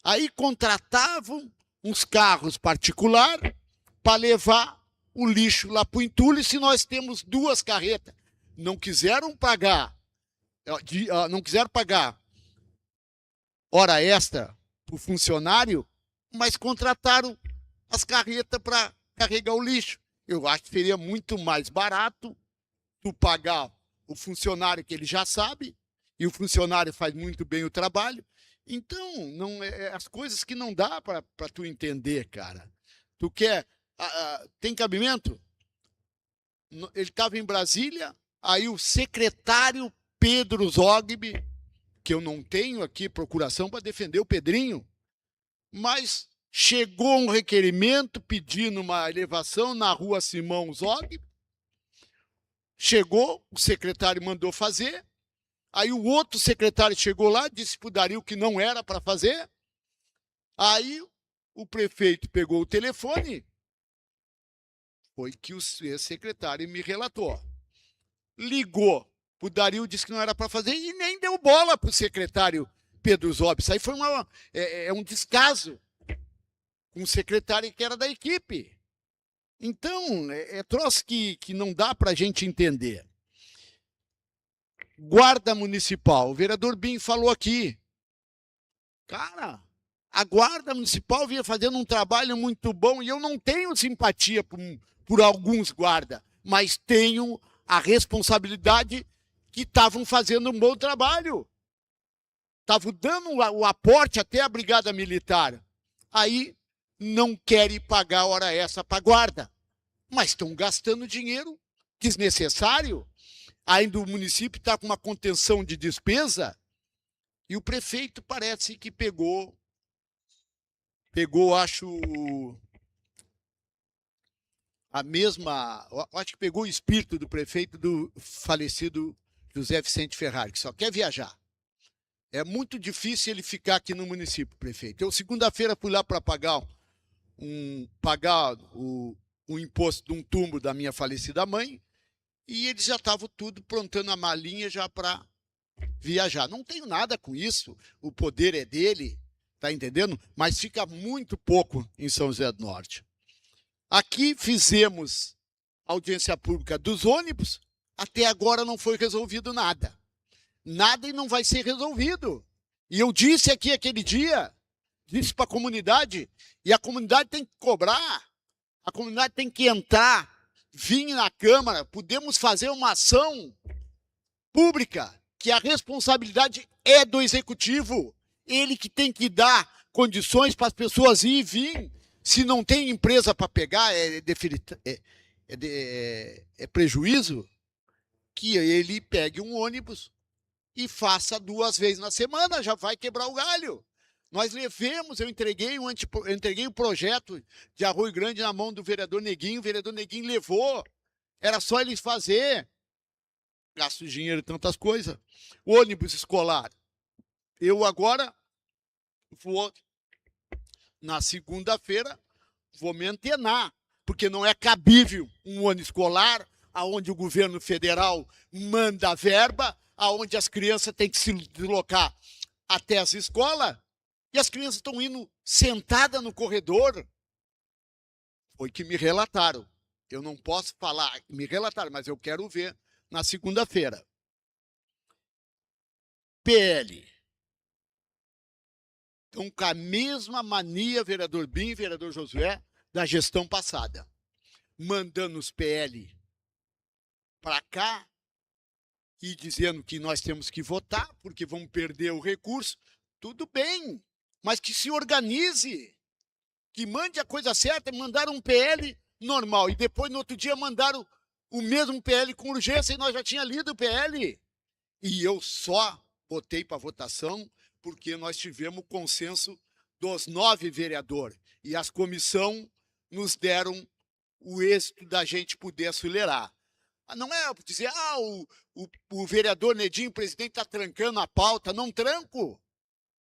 Aí contratavam uns carros particulares para levar o lixo lá para o entulho, e se nós temos 2 carretas. Não quiseram pagar hora extra para o funcionário, mas contrataram as carretas para carregar o lixo. Eu acho que seria muito mais barato tu pagar o funcionário, que ele já sabe, e o funcionário faz muito bem o trabalho. Então, não as coisas que não dá para tu entender, cara. Tu quer... tem cabimento? Ele estava em Brasília, aí o secretário Pedro Zogby, que eu não tenho aqui procuração para defender o Pedrinho, mas chegou um requerimento pedindo uma elevação na rua Simão Zogby. Chegou, o secretário mandou fazer, aí o outro secretário chegou lá, disse para o Dario que não era para fazer, aí o prefeito pegou o telefone, foi que o secretário me relatou. Ligou, o Dario disse que não era para fazer e nem deu bola para o secretário Pedro Zogby. Isso aí foi um descaso com o secretário que era da equipe. Então, é troço que não dá para a gente entender. Guarda Municipal, o vereador Bim falou aqui. Cara, a Guarda Municipal vinha fazendo um trabalho muito bom e eu não tenho simpatia por alguns guardas, mas tenho a responsabilidade que estavam fazendo um bom trabalho. Estavam dando o aporte até a Brigada Militar. Aí não querem pagar hora extra para a guarda, mas estão gastando dinheiro desnecessário. Ainda o município está com uma contenção de despesa e o prefeito parece que pegou, acho que pegou o espírito do prefeito do falecido José Vicente Ferrari, que só quer viajar. É muito difícil ele ficar aqui no município, prefeito. Eu, segunda-feira, fui lá para pagar o imposto de um túmulo da minha falecida mãe e eles já estavam tudo prontando a malinha já para viajar. Não tenho nada com isso, o poder é dele, tá entendendo? Mas fica muito pouco em São José do Norte. Aqui fizemos audiência pública dos ônibus, até agora não foi resolvido nada. Nada e não vai ser resolvido. E eu disse aqui aquele dia, disse para a comunidade, e a comunidade tem que cobrar, a comunidade tem que entrar, vir na Câmara, podemos fazer uma ação pública, que a responsabilidade é do Executivo. Ele que tem que dar condições para as pessoas ir e vir. Se não tem empresa para pegar, é prejuízo, que ele pegue um ônibus e faça 2 vezes na semana, já vai quebrar o galho. Nós levemos, eu entreguei o projeto de Arroio Grande na mão do vereador Neguinho, o vereador Neguinho levou, era só ele fazer. Gasto dinheiro e tantas coisas. O ônibus escolar. Eu agora vou, na segunda-feira, vou me antenar, porque não é cabível um ônibus escolar aonde o governo federal manda verba, aonde as crianças têm que se deslocar até as escolas, e as crianças estão indo sentadas no corredor. Foi que me relataram. Eu não posso falar, me relataram, mas eu quero ver na segunda-feira. PL. Então, com a mesma mania, vereador Bim e vereador Josué, da gestão passada. Mandando os PL para cá e dizendo que nós temos que votar, porque vamos perder o recurso. Tudo bem, mas que se organize, que mande a coisa certa. Mandaram um PL normal e depois, no outro dia, mandaram o mesmo PL com urgência e nós já tínhamos lido o PL. E eu só botei para votação porque nós tivemos consenso dos 9 vereadores e as comissões nos deram o êxito da gente poder acelerar. Não é dizer, o vereador Nedinho, presidente, está trancando a pauta. Não tranco.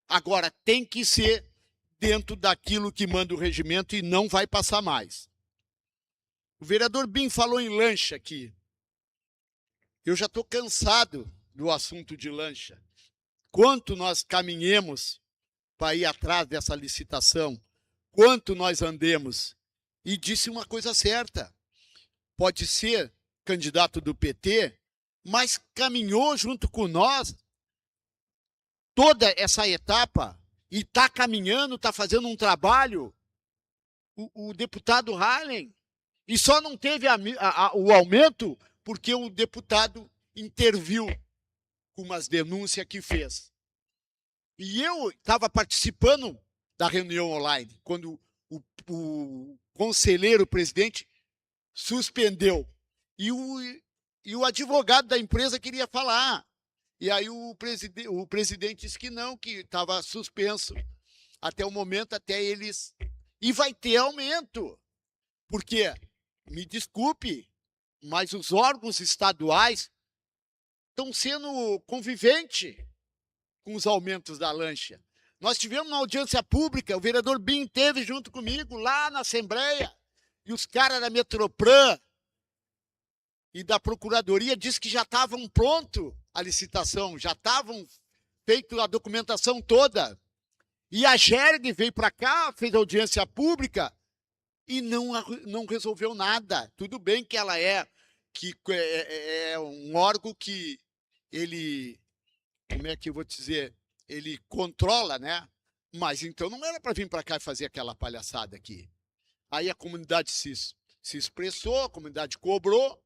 Agora, tem que ser dentro daquilo que manda o regimento e não vai passar mais. O vereador Bim falou em lancha aqui. Eu já estou cansado do assunto de lancha. Quanto nós caminhemos para ir atrás dessa licitação, quanto nós andemos. E disse uma coisa certa. Pode ser candidato do PT, mas caminhou junto com nós toda essa etapa e está caminhando, está fazendo um trabalho, o deputado Harlem, e só não teve o aumento porque o deputado interviu com umas denúncias que fez. E eu estava participando da reunião online, quando o conselheiro presidente suspendeu. E o advogado da empresa queria falar. E aí o presidente disse que não, que estava suspenso até o momento, até eles... E vai ter aumento. Porque, me desculpe, mas os órgãos estaduais estão sendo conviventes com os aumentos da lancha. Nós tivemos uma audiência pública, o vereador Bim teve junto comigo lá na Assembleia, e os caras da Metroplan e da Procuradoria disseram que já estavam prontos a licitação, já estavam feito a documentação toda. E a GERG veio para cá, fez audiência pública e não resolveu nada. Tudo bem que ela é um órgão que ele, como é que eu vou dizer, ele controla, né? Mas então não era para vir para cá e fazer aquela palhaçada aqui. Aí a comunidade se expressou, a comunidade cobrou,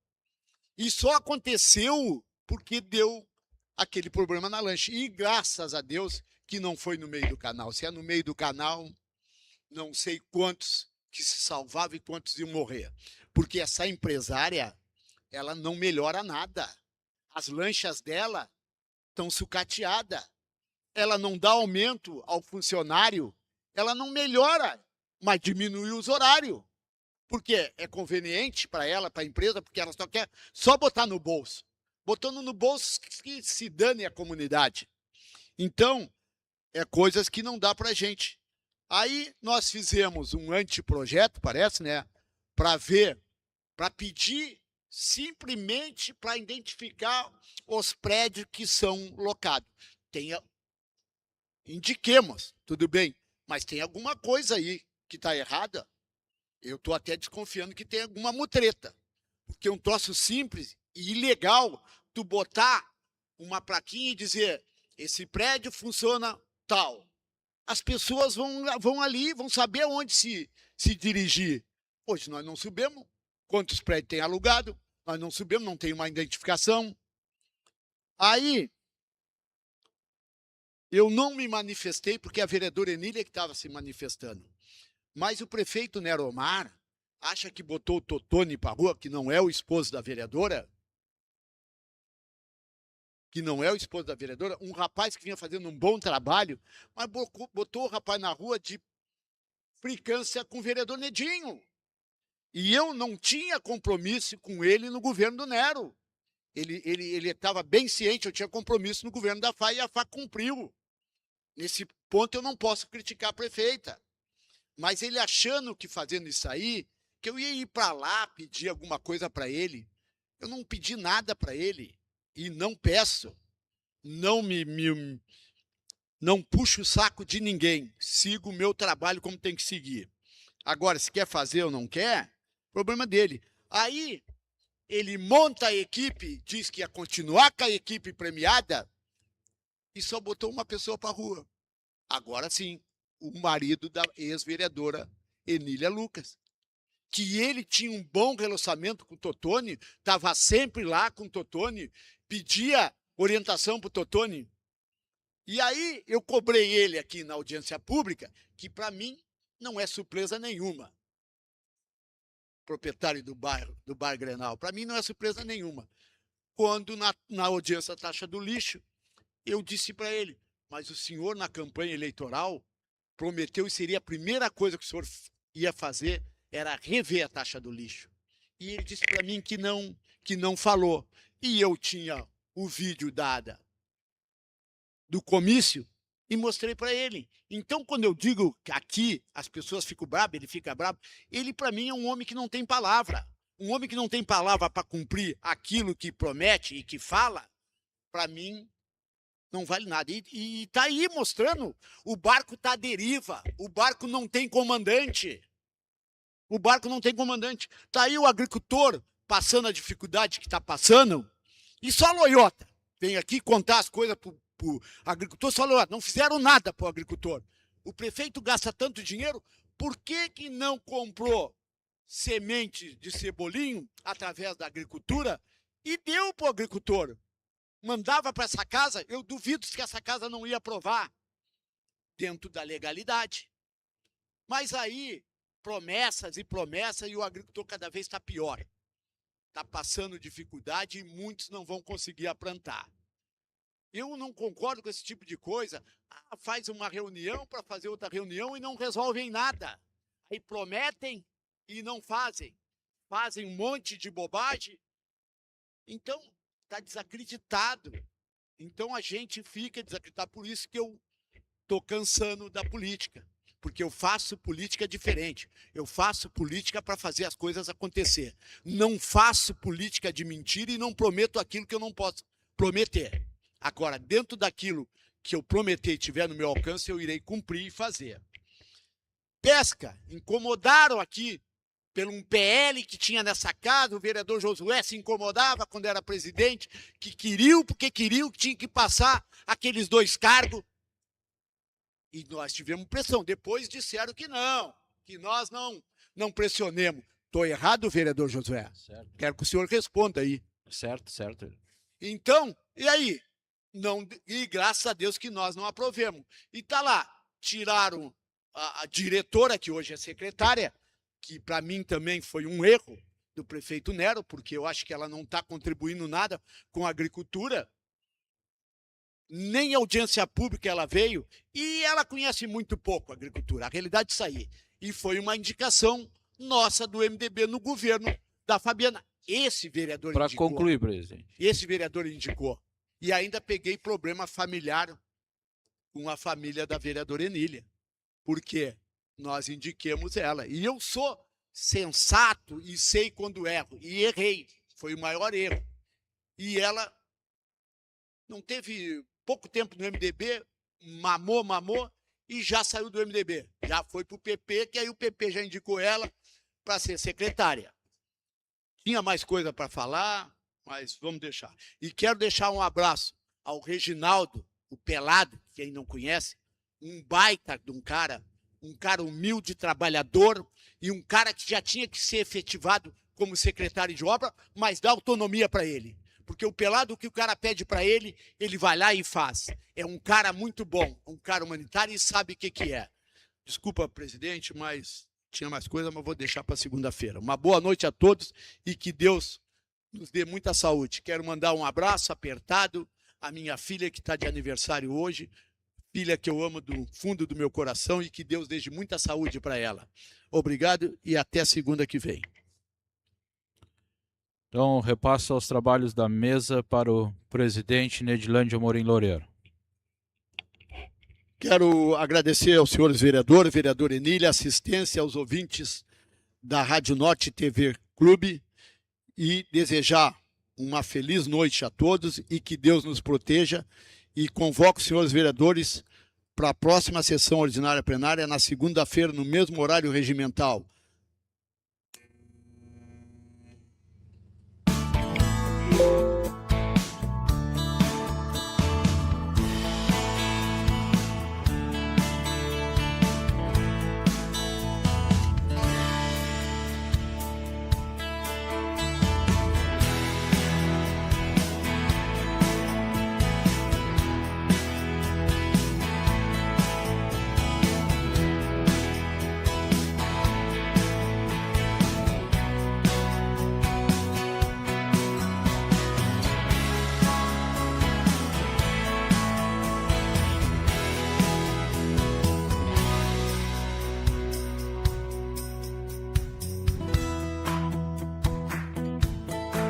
e só aconteceu porque deu aquele problema na lancha. E graças a Deus que não foi no meio do canal. Se é no meio do canal, não sei quantos que se salvavam e quantos iam morrer. Porque essa empresária, ela não melhora nada. As lanchas dela estão sucateadas. Ela não dá aumento ao funcionário, ela não melhora, mas diminui os horários. Porque é conveniente para ela, para a empresa, porque ela só quer botar no bolso. Botando no bolso que se dane a comunidade. Então, é coisas que não dá para a gente. Aí nós fizemos um anteprojeto, parece, né? Para ver, para pedir simplesmente para identificar os prédios que são locados. Indiquemos, tudo bem, mas tem alguma coisa aí que está errada. Eu estou até desconfiando que tem alguma mutreta. Porque é um troço simples e ilegal tu botar uma plaquinha e dizer esse prédio funciona tal. As pessoas vão ali, vão saber onde se dirigir. Hoje nós não sabemos quantos prédios tem alugado, nós não sabemos, não tem uma identificação. Aí, eu não me manifestei porque a vereadora Enília que estava se manifestando. Mas o prefeito Neromar acha que botou o Totone para a rua, que não é o esposo da vereadora. que não é o esposo da vereadora, um rapaz que vinha fazendo um bom trabalho, mas botou o rapaz na rua de fricância com o vereador Nedinho. E eu não tinha compromisso com ele no governo do Nero. Ele estava bem ciente, eu tinha compromisso no governo da FA e a FA cumpriu. Nesse ponto eu não posso criticar a prefeita. Mas ele achando que fazendo isso aí, que eu ia ir para lá pedir alguma coisa para ele. Eu não pedi nada para ele e não peço. Não puxo o saco de ninguém. Sigo o meu trabalho como tem que seguir. Agora, se quer fazer ou não quer, problema dele. Aí ele monta a equipe, diz que ia continuar com a equipe premiada e só botou uma pessoa para a rua. Agora sim, o marido da ex-vereadora Enília Lucas. Que ele tinha um bom relacionamento com o Totoni, estava sempre lá com o Totoni, pedia orientação para o Totoni. E aí eu cobrei ele aqui na audiência pública, que para mim não é surpresa nenhuma. Proprietário do Bar Grenal, para mim não é surpresa nenhuma. Quando na audiência taxa do lixo, eu disse para ele, mas o senhor na campanha eleitoral prometeu e seria a primeira coisa que o senhor ia fazer era rever a taxa do lixo. E ele disse para mim que não falou. E eu tinha o vídeo do comício e mostrei para ele. Então, quando eu digo que aqui as pessoas ficam bravas, ele fica bravo, ele, para mim, é um homem que não tem palavra. Um homem que não tem palavra para cumprir aquilo que promete e que fala, para mim, não vale nada. E está aí mostrando, o barco está à deriva, o barco não tem comandante. O barco não tem comandante. Está aí o agricultor passando a dificuldade que está passando, e só loiota. Vem aqui contar as coisas para o agricultor, só loiota. Não fizeram nada para o agricultor. O prefeito gasta tanto dinheiro, por que não comprou semente de cebolinho através da agricultura e deu para o agricultor? Mandava para essa casa, eu duvido que essa casa não ia aprovar dentro da legalidade. Mas aí, promessas e promessas, e o agricultor cada vez está pior. Está passando dificuldade e muitos não vão conseguir plantar. Eu não concordo com esse tipo de coisa. Faz uma reunião para fazer outra reunião e não resolvem nada. Aí prometem e não fazem. Fazem um monte de bobagem. Então, está desacreditado. Então, a gente fica desacreditado. Por isso que eu estou cansando da política. Porque eu faço política diferente. Eu faço política para fazer as coisas acontecer. Não faço política de mentira e não prometo aquilo que eu não posso prometer. Agora, dentro daquilo que eu prometer e tiver no meu alcance, eu irei cumprir e fazer. Pesca. Incomodaram aqui pelo um PL que tinha nessa casa, o vereador Josué se incomodava quando era presidente, que porque queriam, que tinha que passar aqueles 2 cargos. E nós tivemos pressão. Depois disseram que nós não pressionemos. Estou errado, vereador Josué? Certo. Quero que o senhor responda aí. Certo. Então, e aí? E graças a Deus que nós não aprovemos. E está lá, tiraram a diretora, que hoje é secretária, que para mim também foi um erro do prefeito Nero, porque eu acho que ela não está contribuindo nada com a agricultura. Nem audiência pública ela veio, e ela conhece muito pouco a agricultura, a realidade é isso aí. E foi uma indicação nossa do MDB no governo da Fabiana. Esse vereador indicou. Para concluir, presidente. Esse vereador indicou. E ainda peguei problema familiar com a família da vereadora Enília, porque nós indiquemos ela. E eu sou sensato e sei quando erro, e errei, foi o maior erro. E ela não teve pouco tempo no MDB, mamou e já saiu do MDB. Já foi para o PP, que aí o PP já indicou ela para ser secretária. Tinha mais coisa para falar, mas vamos deixar. E quero deixar um abraço ao Reginaldo, o Pelado, quem não conhece, um baita de um cara humilde, trabalhador, e um cara que já tinha que ser efetivado como secretário de obra, mas dá autonomia para ele. Porque o Pelado, o que o cara pede para ele, ele vai lá e faz. É um cara muito bom, um cara humanitário e sabe o que é. Desculpa, presidente, mas tinha mais coisa, mas vou deixar para segunda-feira. Uma boa noite a todos e que Deus nos dê muita saúde. Quero mandar um abraço apertado a minha filha que está de aniversário hoje, filha que eu amo do fundo do meu coração e que Deus dê muita saúde para ela. Obrigado e até segunda que vem. Então, repasso aos trabalhos da mesa para o presidente Nedilândia Amorim Loureiro. Quero agradecer aos senhores vereadores, vereador Enília, assistência aos ouvintes da Rádio Norte TV Clube e desejar uma feliz noite a todos e que Deus nos proteja. E convoco os senhores vereadores para a próxima sessão ordinária plenária na segunda-feira, no mesmo horário regimental,